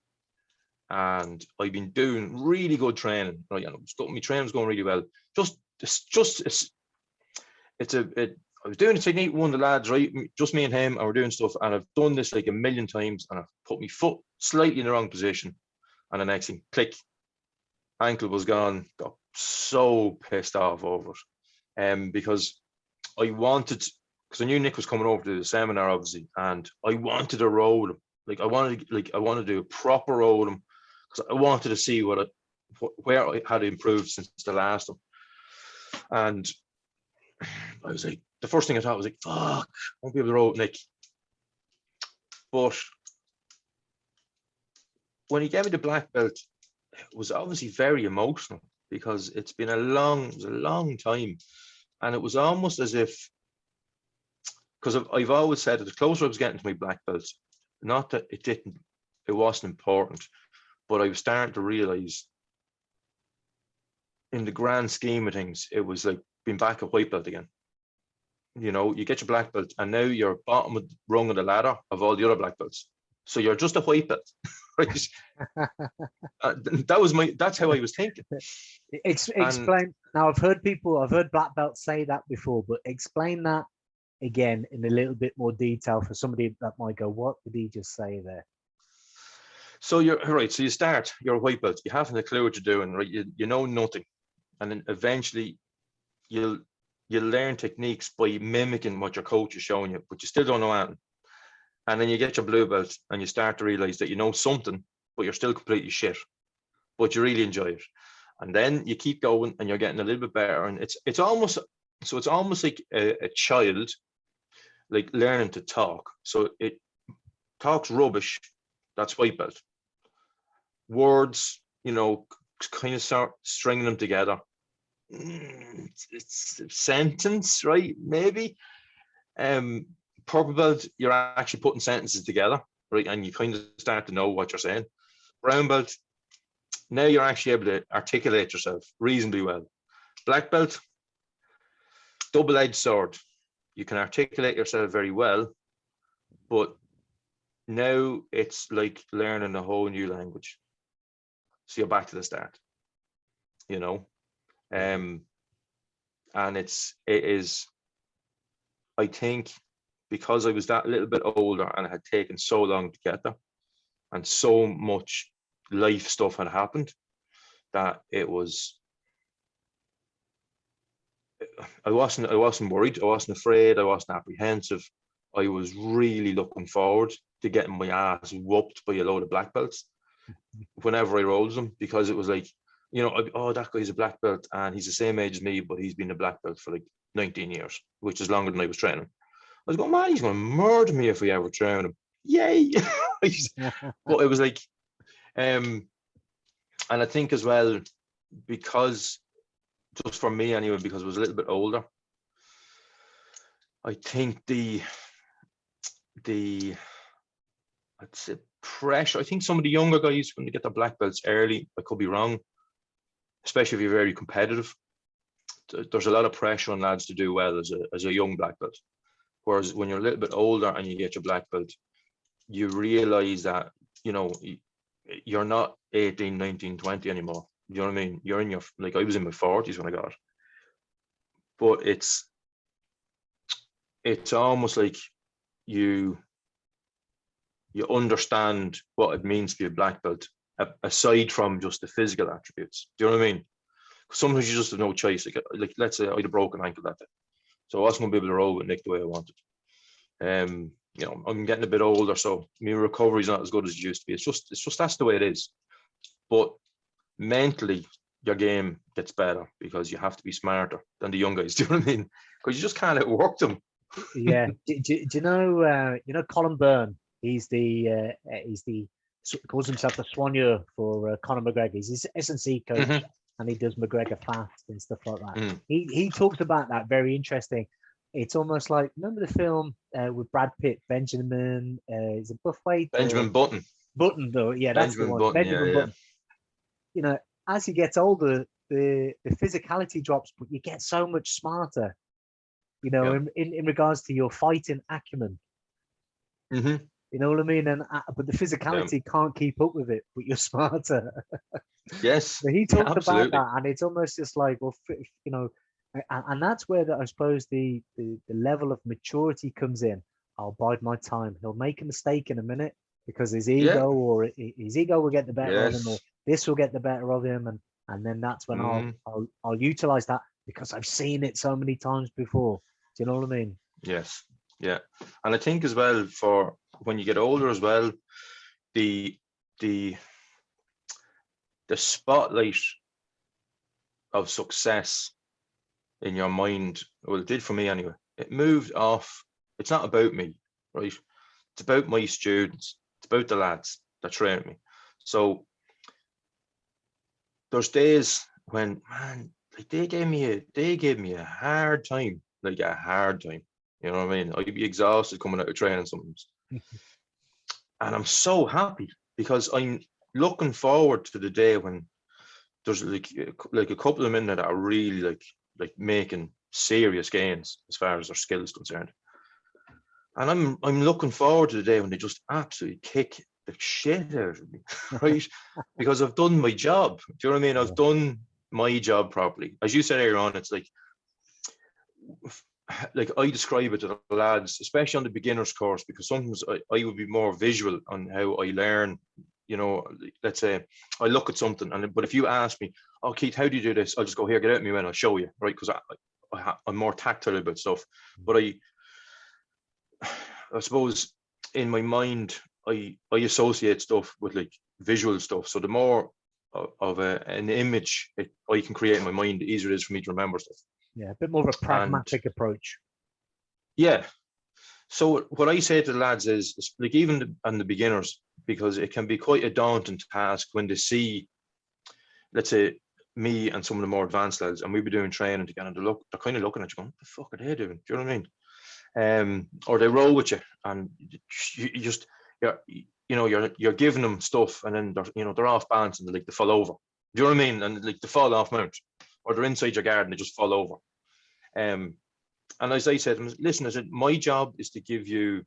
S1: And I've been doing really good training, right? And my training was going really well. I was doing a technique with one of the lads, right? Just me and him, and we're doing stuff. And I've done this like a million times, and I've put my foot slightly in the wrong position. And the next thing, click, ankle was gone. Got so pissed off over it. Because I I knew Nick was coming over to the seminar, obviously, and I wanted to roll him. I wanted to do a proper roll him because I wanted to see where I had improved since the last one. And I was like, the first thing I thought was like, fuck, I won't be able to roll Nick. But when he gave me the black belt, it was obviously very emotional because it's been a long time. And it was almost as if, because I've always said that the closer I was getting to my black belt, not that it wasn't important, but I was starting to realize in the grand scheme of things, it was like being back at white belt again. You know, you get your black belt and now you're bottom of the rung of the ladder of all the other black belts. So you're just a white belt, right? That's how I was thinking.
S2: Explain. Now I've heard black belts say that before, but explain that again in a little bit more detail for somebody that might go, what did he just say there?
S1: So you're right. So you're a white belt. You haven't a clue what you're doing, right? You know nothing. And then eventually you'll learn techniques by mimicking what your coach is showing you, but you still don't know anything. And then you get your blue belt and you start to realize that you know something, but you're still completely shit, but you really enjoy it. And then you keep going and you're getting a little bit better. And it's almost like a child, like learning to talk. So it talks rubbish. That's white belt. Words, you know, kind of start stringing them together. It's a sentence, right? Maybe. Purple belt, you're actually putting sentences together, right? And you kind of start to know what you're saying. Brown belt, now you're actually able to articulate yourself reasonably well. Black belt, double-edged sword. You can articulate yourself very well, but now it's like learning a whole new language. So you're back to the start, you know? And it is, I think, because I was that little bit older and it had taken so long to get there and so much life stuff had happened that I wasn't worried. I wasn't afraid. I wasn't apprehensive. I was really looking forward to getting my ass whooped by a load of black belts whenever I rolled them, because it was like, you know, that guy's a black belt and he's the same age as me, but he's been a black belt for like 19 years, which is longer than I was training. I was going, man, he's going to murder me if we ever train him. Yay! But it was like, and I think as well, because, just for me anyway, because I was a little bit older, I think the I'd say pressure. I think some of the younger guys, when they get their black belts early, I could be wrong, especially if you're very competitive, there's a lot of pressure on lads to do well as a young black belt. Whereas when you're a little bit older and you get your black belt, you realize that, you know, you're not 18, 19, 20 anymore. You know what I mean? You're in your, like, I was in my 40s when I got it. But it's almost like you understand what it means to be a black belt, aside from just the physical attributes. Do you know what I mean? Sometimes you just have no choice. Like let's say I had a broken ankle that day, so I wasn't going to be able to roll with Nick the way I wanted. You know, I'm getting a bit older, so my recovery's not as good as it used to be. It's just that's the way it is. But mentally, your game gets better because you have to be smarter than the young guys. Do you know what I mean? Because you just can't outwork them.
S2: Yeah. Do you know Colin Byrne? He's the calls himself the soigneur for Conor McGregor. He's his S&C coach, and he does McGregor fast and stuff like that. He talks about that, very interesting. It's almost like, remember the film with Brad Pitt, Benjamin, is it Buffweight?
S1: Benjamin Button.
S2: Button, though. Yeah, that's the
S1: Benjamin
S2: one.
S1: Button,
S2: Benjamin Button. You know, as he gets older, the physicality drops, but you get so much smarter, you know, in regards to your fighting acumen. You know what I mean? And but the physicality can't keep up with it, but you're smarter.
S1: Yes.
S2: So he talked about that, and it's almost just like, well, you know, and that's where I suppose the level of maturity comes in. I'll bide my time. He'll make a mistake in a minute because his ego will get the better of him, or this will get the better of him, and then that's when I'll utilize that because I've seen it so many times before. Do you know what I mean?
S1: Yes. Yeah. And I think as well, for when you get older as well, the spotlight of success in your mind, well, it did for me anyway, it moved off. It's not about me, right? It's about my students. It's about the lads that train me. So there's days when, man, like they gave me a hard time, like a hard time. You know what I mean? I'd be exhausted coming out of training sometimes. And I'm so happy because I'm looking forward to the day when there's like a couple of men that are really like making serious gains as far as their skill is concerned. And I'm looking forward to the day when they just absolutely kick the shit out of me, right? Because I've done my job. Do you know what I mean? I've done my job properly. As you said earlier on, it's like I describe it to the lads, especially on the beginner's course, because sometimes I would be more visual on how I learn. You know, let's say I look at something, but if you ask me, oh Keith, how do you do this? I'll just go, here, get out of me when I'll show you, right? Because I'm more tactile about stuff. But I suppose in my mind, I associate stuff with like visual stuff. So the more of an image I can create in my mind, the easier it is for me to remember stuff.
S2: Yeah, a bit more of a pragmatic approach.
S1: Yeah. So what I say to the lads is like, even the beginners, because it can be quite a daunting task when they see, let's say, me and some of the more advanced lads, and we'll be doing training together, and they're kind of looking at you going, what the fuck are they doing? Do you know what I mean? Or they roll with you, and you're giving them stuff, and then they're off balance and they fall over. Do you know what I mean? And like they fall off mount, or they're inside your guard and they just fall over. And as I said, listen, I said, my job is to give you,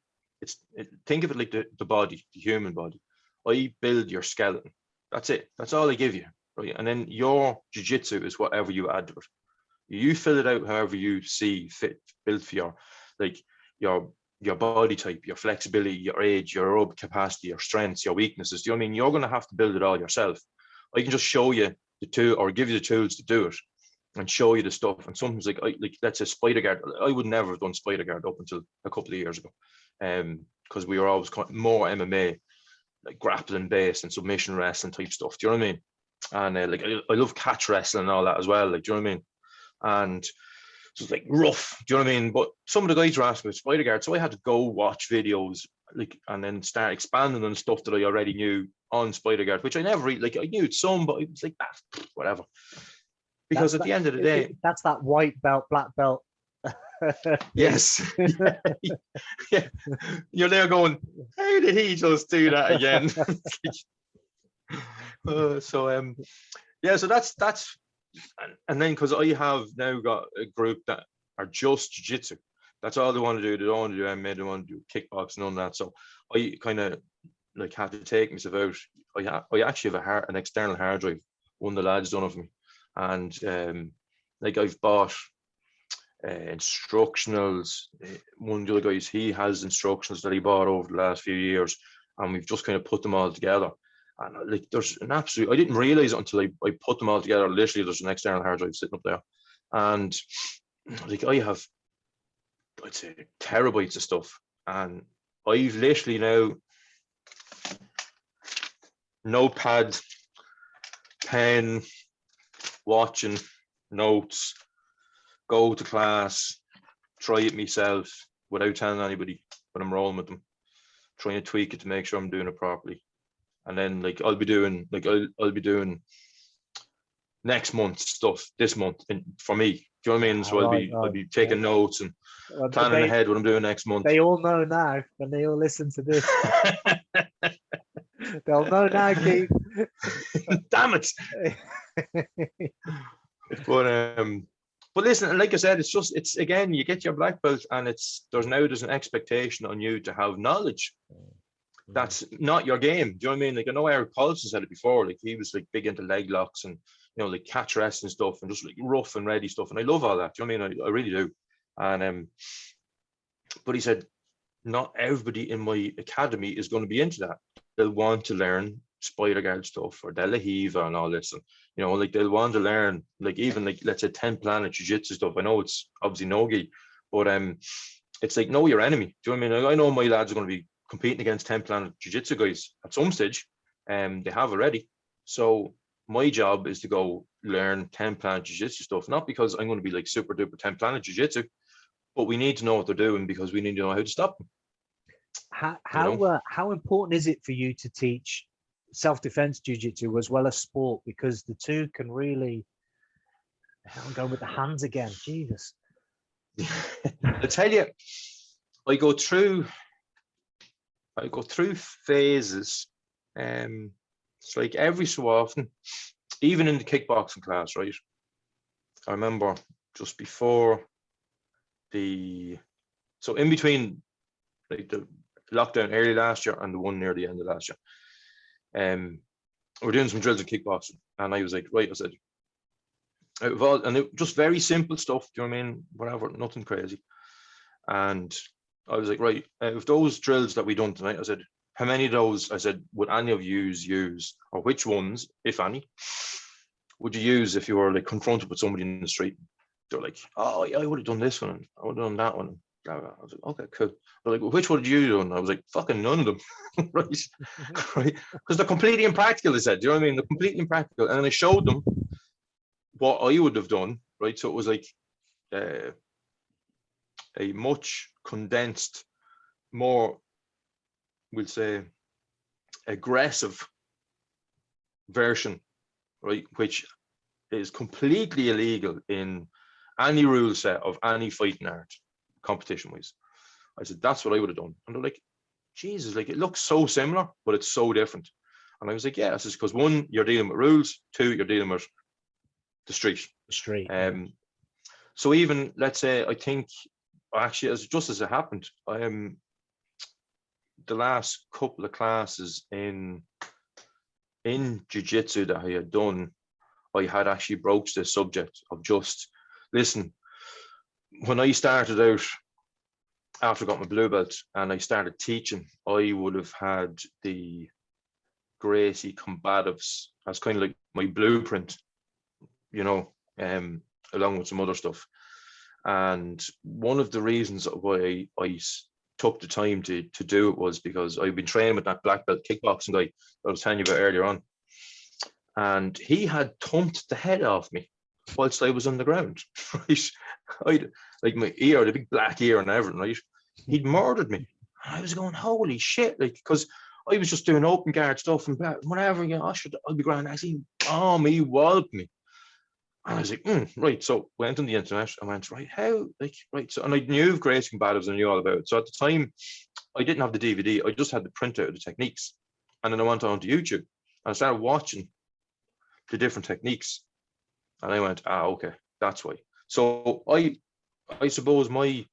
S1: think of it like the body, the human body. I build your skeleton. That's it. That's all I give you, right? And then your jiu-jitsu is whatever you add to it. You fill it out however you see fit, built for your body type, your flexibility, your age, your aerobic capacity, your strengths, your weaknesses. Do you know what I mean? You're going to have to build it all yourself. I can just show you the tool or give you the tools to do it and show you the stuff. And sometimes like let's say spider guard, I would never have done spider guard up until a couple of years ago, because we were always more MMA, like grappling based and submission wrestling type stuff. Do you know what I mean? And I love catch wrestling and all that as well. Like, do you know what I mean? And so it's like rough. Do you know what I mean? But some of the guys were asking about spider guard, so I had to go watch videos and then start expanding on stuff that I already knew on spider guard, which I never really I knew some, but it was like that, whatever. Because at the end of the day,
S2: that's that white belt, black belt.
S1: Yes. Yeah. You're there going, how did he just do that again? So that's and then because I have now got a group that are just jiu-jitsu, That's all they want to do. They don't want to do MMA. They want to do kickboxing, none of that. So I kind of like had to take myself out. I actually have an external hard drive. One of the lads done it for me, and like I've bought instructionals. One of the other guys, he has instructionals that he bought over the last few years, and we've just kind of put them all together. And like, there's an absolute, I didn't realize it until I put them all together. Literally, there's an external hard drive sitting up there, and like I have, I'd say, terabytes of stuff, and I've literally now notepad, pen, watching, notes, go to class, try it myself without telling anybody when I'm rolling with them, trying to tweak it to make sure I'm doing it properly. And then like I'll be doing next month's stuff this month for me. Do you know what I mean? So I'll be taking notes and planning ahead what I'm doing next month.
S2: They all know now when they all listen to this. They'll know now, Keith.
S1: Damn it. But listen, like I said, it's again, you get your black belt, and there's an expectation on you to have knowledge. That's not your game. Do you know what I mean? Like, I know Eric Paulson said it before. Like, he was like big into leg locks and, you know, like catch wrestling stuff and just like rough and ready stuff. And I love all that. Do you know what I mean? I really do. And but he said, not everybody in my academy is going to be into that. They'll want to learn spider guard stuff or De La Hiva and all this, and you know, like they'll want to learn, like even like let's say 10 planet jiu-jitsu stuff. I know it's obviously no-gi, but it's like know your enemy. Do you know what I mean? I know my lads are going to be competing against 10 planet jiu-jitsu guys at some stage, and they have already. So my job is to go learn 10 planet jiu-jitsu stuff, not because I'm going to be like super duper 10 planet jiu-jitsu, but we need to know what they're doing because we need to know how to stop them.
S2: How important is it for you to teach self-defense jiu-jitsu as well as sport, because the two can really, I'm going with the hands again, Jesus.
S1: I tell you, I go through phases. It's like every so often, even in the kickboxing class, right? I remember just before so in between like the lockdown early last year and the one near the end of last year, we're doing some drills in kickboxing, and I was like, right, I said, out of all, and it just very simple stuff, do you know what I mean? Whatever, nothing crazy. And I was like, right, out of those drills that we done tonight, I said, how many of those, I said, would any of you use, or which ones, if any, would you use if you were like confronted with somebody in the street? They're like, oh, yeah, I would have done this one, and I would have done that one. I was like, okay, cool. They're like, well, which one did you do? And I was like, fucking none of them, right? Because they're completely impractical, they said. Do you know what I mean? They're completely impractical. And then I showed them what I would have done, right? So it was like a much condensed, more, we'll say, aggressive version, right? Which is completely illegal in any rule set of any fighting art, competition-wise. I said, that's what I would have done. And they're like, Jesus, like it looks so similar, but it's so different. And I was like, yeah, this is because one, you're dealing with rules, two, you're dealing with the street. So even, let's say, I think, actually, just as it happened, the last couple of classes in jiu-jitsu that I had done, I had actually broached this subject of just, listen, when I started out, after I got my blue belt and I started teaching, I would have had the Gracie combatives as kind of like my blueprint, you know, along with some other stuff. And one of the reasons why I took the time to do it was because I've been training with that black belt kickboxing guy I was telling you about earlier on. And he had thumped the head off me whilst I was on the ground, right? Like my ear, the big black ear and everything, right? He'd murdered me. And I was going, holy shit, like, because I was just doing open guard stuff and whatever, you know, I'll be grand. Actually, he walloped me. And I was like, right. So went on the internet and went, right, how, like, right. So, and I knew of Gracie combatives, I knew all about it. So at the time, I didn't have the DVD. I just had the printout of the techniques. And then I went on to YouTube and I started watching the different techniques. And I went, okay, that's why. So I suppose my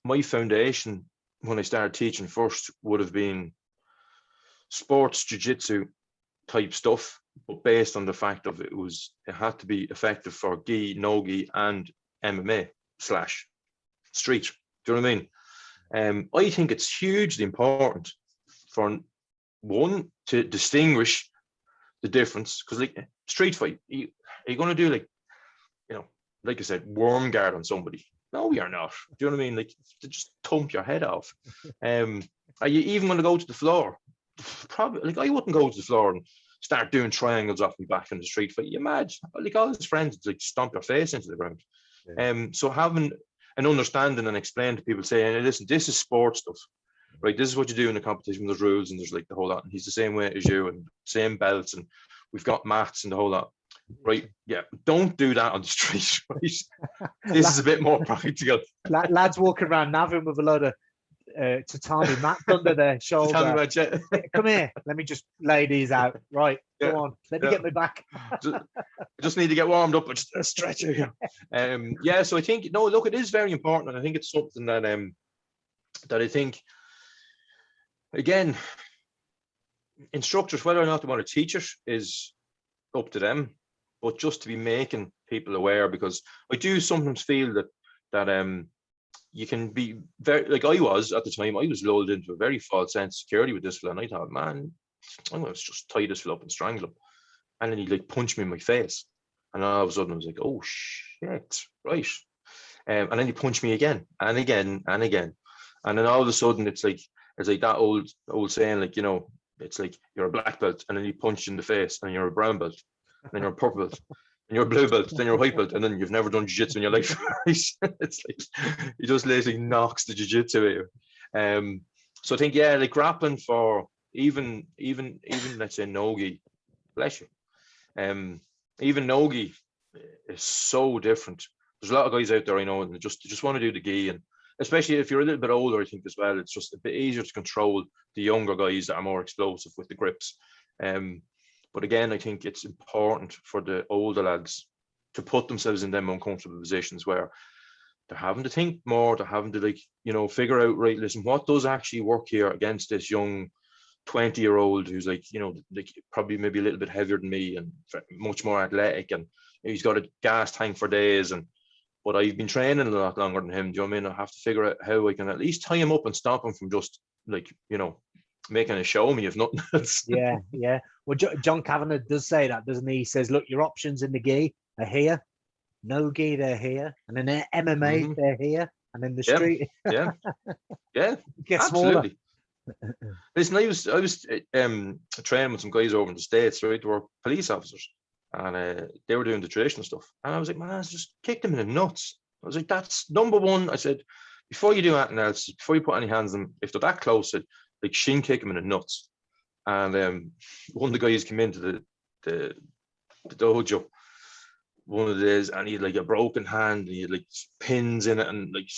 S1: my foundation when I started teaching first would have been sports jiu-jitsu type stuff, but based on the fact of it had to be effective for gi, no gi, and MMA / street. Do you know what I mean? I think it's hugely important for one to distinguish the difference, because like street fight, are you going to do like, like I said, worm guard on somebody? No, you're not. Do you know what I mean? Like, to just thump your head off. Are you even going to go to the floor? Probably. Like, I wouldn't go to the floor and start doing triangles off my back in the street fight. You mad? Like, all his friends would like stomp your face into the ground.
S2: Yeah.
S1: So having an understanding and explain to people, saying, hey, listen, this is sports stuff, right? This is what you do in the competition. There's rules and there's like the whole lot. And he's the same way as you, and same belts, and we've got mats and the whole lot. Right? Yeah. Don't do that on the street. Right? This is a bit more practical.
S2: Lads walking around Navan with a load of tatami mats under their shoulder. Come here, let me just lay these out. Right, go on, let me get my back.
S1: just need to get warmed up, but just a stretch here. So I think look, it is very important, and I think it's something that that I think, again, instructors, whether or not they want to teach it is up to them, but just to be making people aware, because I do sometimes feel that you can be very, like I was at the time, I was lulled into a very false sense of security with this fella, and I thought, man, I'm going to just tie this fella up and strangle him. And then he like punched me in my face, and all of a sudden I was like, oh shit, right. And then he punched me again and again and again, and then all of a sudden it's like that old saying, like, it's like you're a black belt, and then you punch you in the face, and you're a brown belt, and then you're a purple belt, and you're a blue belt, then you're a white belt, and then you've never done jiu-jitsu in your life. It's like he just literally knocks the jiu-jitsu at you. So I think, like grappling for even let's say no-gi, bless you. Even no-gi is so different. There's a lot of guys out there I know, and they just want to do the gi, and especially if you're a little bit older, I think as well, it's just a bit easier to control the younger guys that are more explosive with the grips. But again, I think it's important for the older lads to put themselves in them uncomfortable positions where they're having to think more, they're having to figure out, right, listen, what does actually work here against this young 20-year-old who's like probably maybe a little bit heavier than me and much more athletic, and he's got a gas tank for days, but I've been training a lot longer than him. Do you know what I mean? I have to figure out how I can at least tie him up and stop him from just making a show of me, if nothing else.
S2: Yeah. Well, John Kavanagh does say that, doesn't he? He says, look, your options in the gi are here. No gi, they're here. And in the MMA, they're here. And in the street.
S1: Yeah.
S2: Get
S1: absolutely. Smaller. Listen, I was training with some guys over in the States, right? They were police officers, and they were doing the traditional stuff. And I was like, man, I just kicked them in the nuts. I was like, that's number one. I said, before you do anything else, before you put any hands on them, if they're that close, I'd like shin kick them in the nuts. And one of the guys came into the dojo one of the days, and he had like a broken hand, and he had like pins in it and like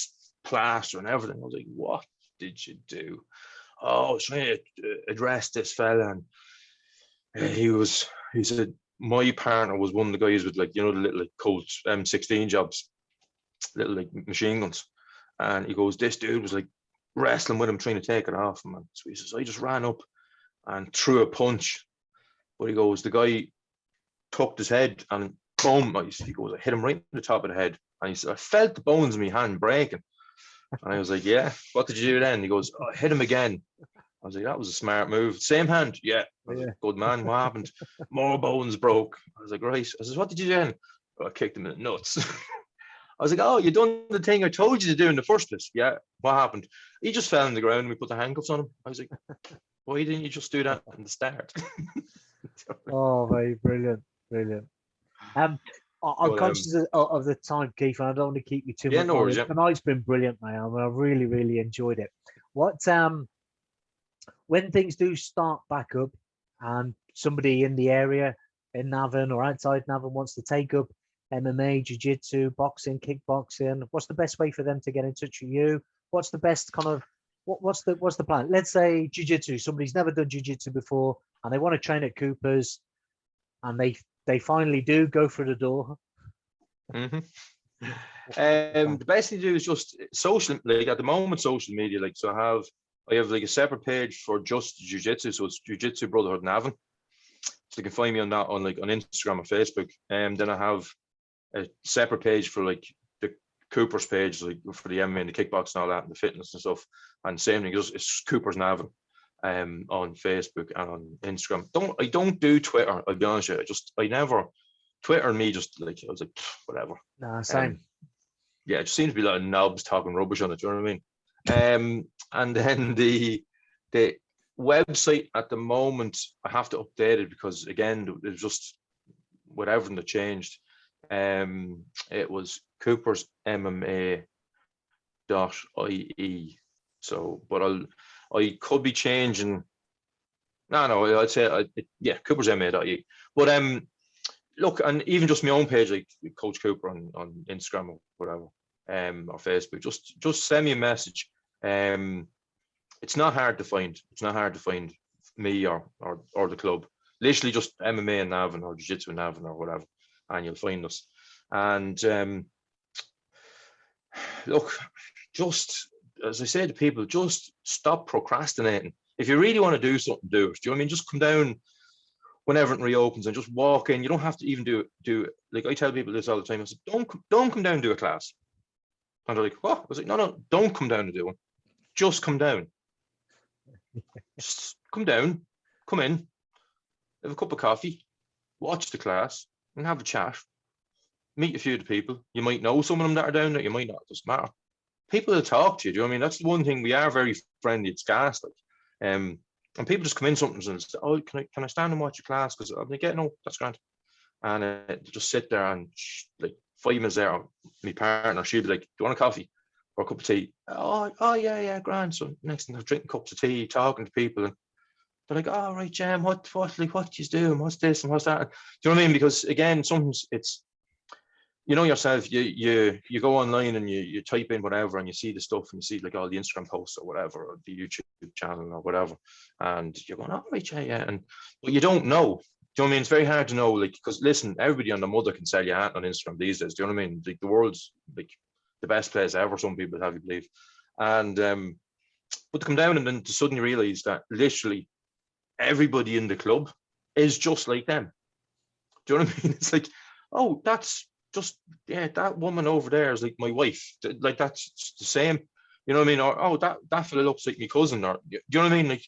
S1: plaster and everything. I was like, what did you do? Oh, I was trying to address this fella, and he said my partner was one of the guys with the little like Colt M16 jobs, little like machine guns, and he goes, this dude was like wrestling with him, trying to take it off him. And so he says, I just ran up and threw a punch, but he goes, the guy tucked his head and boom, he goes, I hit him right in the top of the head, and he said, I felt the bones in my hand breaking. And I was like, yeah, what did you do then? He goes, oh, I hit him again. I was like, that was a smart move. Same hand. Yeah. I was like, good man, what happened? More bones broke. I was like, right. I says, what did you do then? Well, I kicked him in the nuts. I was like, oh, you done the thing I told you to do in the first place. Yeah. What happened? He just fell on the ground and we put the handcuffs on him. I was like, why didn't you just do that in the start?
S2: Oh, very brilliant. I'm conscious of the time, Keith, and I don't want to keep you too much.
S1: No worries,
S2: Tonight's been brilliant, mate. I really, really enjoyed it. What when things do start back up and somebody in the area in Navan or outside Navan wants to take up MMA, jiu-jitsu, boxing, kickboxing, what's the best way for them to get in touch with you? What's the best kind of what's the plan? Let's say jiu-jitsu, somebody's never done jiu-jitsu before and they want to train at Coopers, and they finally do go through the door.
S1: Mm-hmm. The best thing to do is just social, like at the moment, social media. Like, so I have like a separate page for just jiu-jitsu. So it's Jiu-Jitsu Brotherhood Navan. So you can find me on that on Instagram or Facebook. And then I have a separate page for like the Coopers page, like for the MMA and the kickboxing and all that, and the fitness and stuff. And same thing, it's Coopers Navan on Facebook and on Instagram. I don't do Twitter, I'll be honest with you. I never Twitter and me just like I was like whatever.
S2: Nah, same.
S1: Yeah, it just seems to be a lot of knobs talking rubbish on it, do you know what I mean? And then the website at the moment, I have to update it because again, it's just with everything that changed. It was Coopers MMA .ie. So, but I could be changing. No, I'd say yeah, Coopers MMA.ie. But look, and even just my own page, like Coach Cooper on Instagram or whatever, or Facebook, just send me a message. It's not hard to find. It's not hard to find me or the club. Literally just MMA and Navan or Jiu-Jitsu and Navan or whatever, and you'll find us. And look, just as I say to people, just stop procrastinating. If you really want to do something, do it. Do you know what I mean? Just come down when everything reopens and just walk in. You don't have to even do it. Like I tell people this all the time. I said, don't come down and do a class. And they're like, what? I was like, no, don't come down to do one. Just come down. Just come down, come in, have a cup of coffee, watch the class, and have a chat. Meet a few of the people. You might know some of them that are down there. You might not. It doesn't matter. People will talk to you. Do you know what I mean? That's the one thing. We are very friendly. It's gas. Like, and people just come in sometimes and say, "Oh, can I stand and watch your class?" Because I'm like, "Yeah, no, that's grand." And just sit there and like 5 minutes there, my partner, she'll be like, "Do you want a coffee or a cup of tea?" Oh, yeah, grand. So next thing they're drinking cups of tea, talking to people, and they're like, "Oh, right, Jam, what you doing? What's this and what's that?" Do you know what I mean? Because again, sometimes it's, you know yourself, you go online and you type in whatever and you see the stuff and you see like all the Instagram posts or whatever, or the YouTube channel or whatever, and you're going, "Oh, right, yeah," but you don't know. Do you know what I mean? It's very hard to know, like, because listen, everybody on the mother can sell you out on Instagram these days. Do you know what I mean? Like the world's like the best place ever. Some people have you believe, and but to come down and then to suddenly realize that literally everybody in the club is just like them. Do you know what I mean? It's like, oh, that's just, yeah, that woman over there is like my wife. Like that's the same. You know what I mean? Or, oh, that fella looks like my cousin. Or, do you know what I mean? Like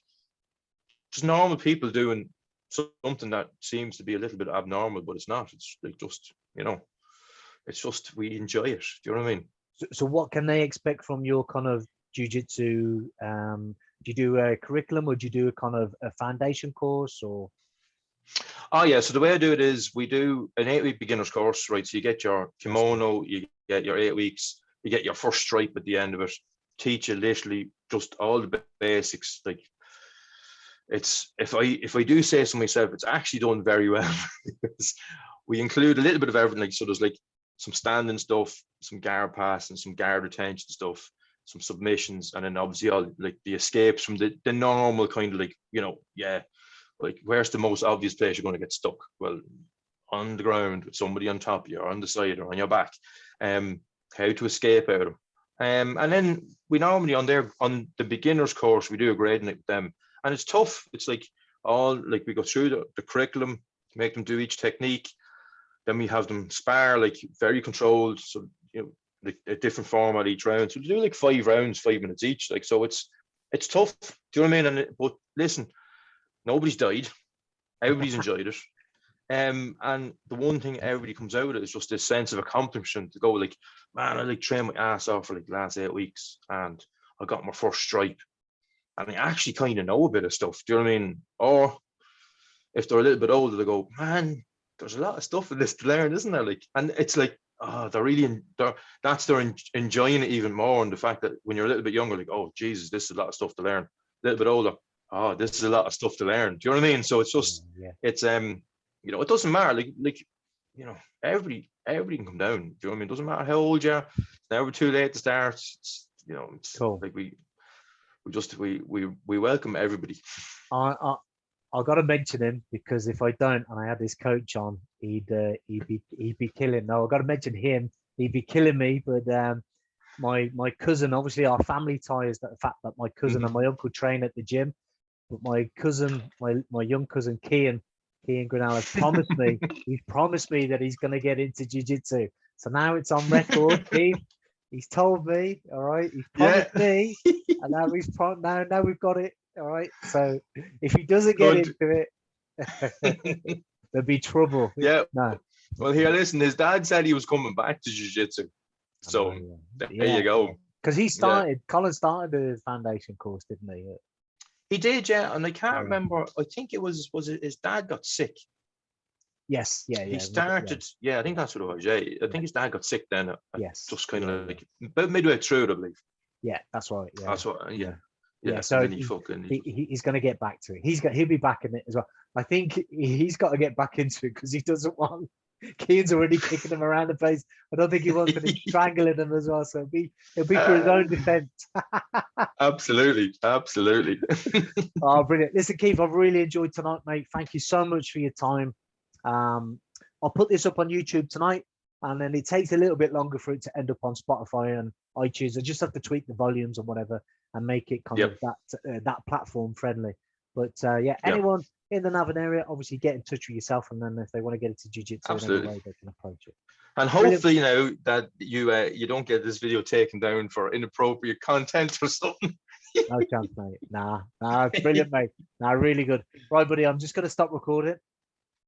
S1: just normal people doing something that seems to be a little bit abnormal, but it's not. It's like just, it's just we enjoy it. Do you know what I mean?
S2: So what can they expect from your kind of jiu-jitsu? Do you do a curriculum, or do you do a kind of a foundation course, or?
S1: Oh yeah, so the way I do it is we do an 8-week beginner's course, right? So you get your kimono, you get your 8 weeks, you get your first stripe at the end of it. Teach you literally just all the basics. Like it's, if I do say so myself, it's actually done very well because we include a little bit of everything. Like, so there's like some standing stuff, some guard pass and some guard retention stuff, some submissions, and then obviously all like the escapes from the normal kind of like, like where's the most obvious place you're going to get stuck? Well, on the ground with somebody on top of you or on the side or on your back. How to escape out of them. And then we normally on the beginner's course, we do a grading with them. And it's tough. It's like we go through the curriculum, make them do each technique. Then we have them spar, like very controlled. So, like a different format each round. So we do like 5 rounds, 5 minutes each. Like, so it's tough. Do you know what I mean? But listen, nobody's died. Everybody's enjoyed it. And the one thing everybody comes out of it is just this sense of accomplishment to go like, man, I like trained my ass off for like the last 8 weeks and I got my first stripe. And I actually kind of know a bit of stuff. Do you know what I mean? Or if they're a little bit older, they go, man, there's a lot of stuff in this to learn, isn't there? Like, and it's like, oh, they're enjoying it even more. And the fact that when you're a little bit younger, like, oh, Jesus, this is a lot of stuff to learn. A little bit older, oh, this is a lot of stuff to learn. Do you know what I mean? So it's just, it's it doesn't matter. Like everybody can come down. Do you know what I mean? It doesn't matter how old you are. It's never too late to start. It's, it's cool. Like we welcome everybody.
S2: I got to mention him because if I don't, and I had this coach on, he'd be killing. No, I got to mention him he'd be killing me. But my cousin, obviously our family ties that the fact that my cousin and my uncle train at the gym. But my cousin, my young cousin Kian Grinnell has promised me. He's promised me that he's going to get into jiu-jitsu. So now it's on record, Keith. He's told me, all right. He's promised me, and now now we've got it, all right. So if he doesn't get into it, there'll be trouble.
S1: Yeah.
S2: No.
S1: Well, here, listen. His dad said he was coming back to jiu-jitsu, so there you go.
S2: Because he started, Colin started the foundation course, didn't he?
S1: He did, yeah. And I can't remember. I think it was it his dad got sick.
S2: Yes, yeah.
S1: He started, I think that's what it was. Yeah, I think his dad got sick then. Just kind of like about midway through it, I believe.
S2: Yeah, that's right. Yeah,
S1: that's what. Yeah.
S2: So he's going to get back to it. He'll be back in it as well. I think he's got to get back into it because he doesn't want. Keane's already kicking him around the place. I don't think he wants to strangle him as well. So it'll be for his own defense.
S1: Absolutely.
S2: Oh, brilliant. Listen, Keith, I've really enjoyed tonight, mate. Thank you so much for your time. I'll put this up on YouTube tonight, and then it takes a little bit longer for it to end up on Spotify and iTunes. I just have to tweak the volumes and whatever and make it kind of that platform friendly. But anyone in the Navan area, obviously get in touch with yourself, and then if they want to get into jiu-jitsu in any way, they can approach it.
S1: And hopefully, that you don't get this video taken down for inappropriate content or something.
S2: No chance, mate. Nah, brilliant, mate. Nah, really good. Right, buddy, I'm just going to stop recording.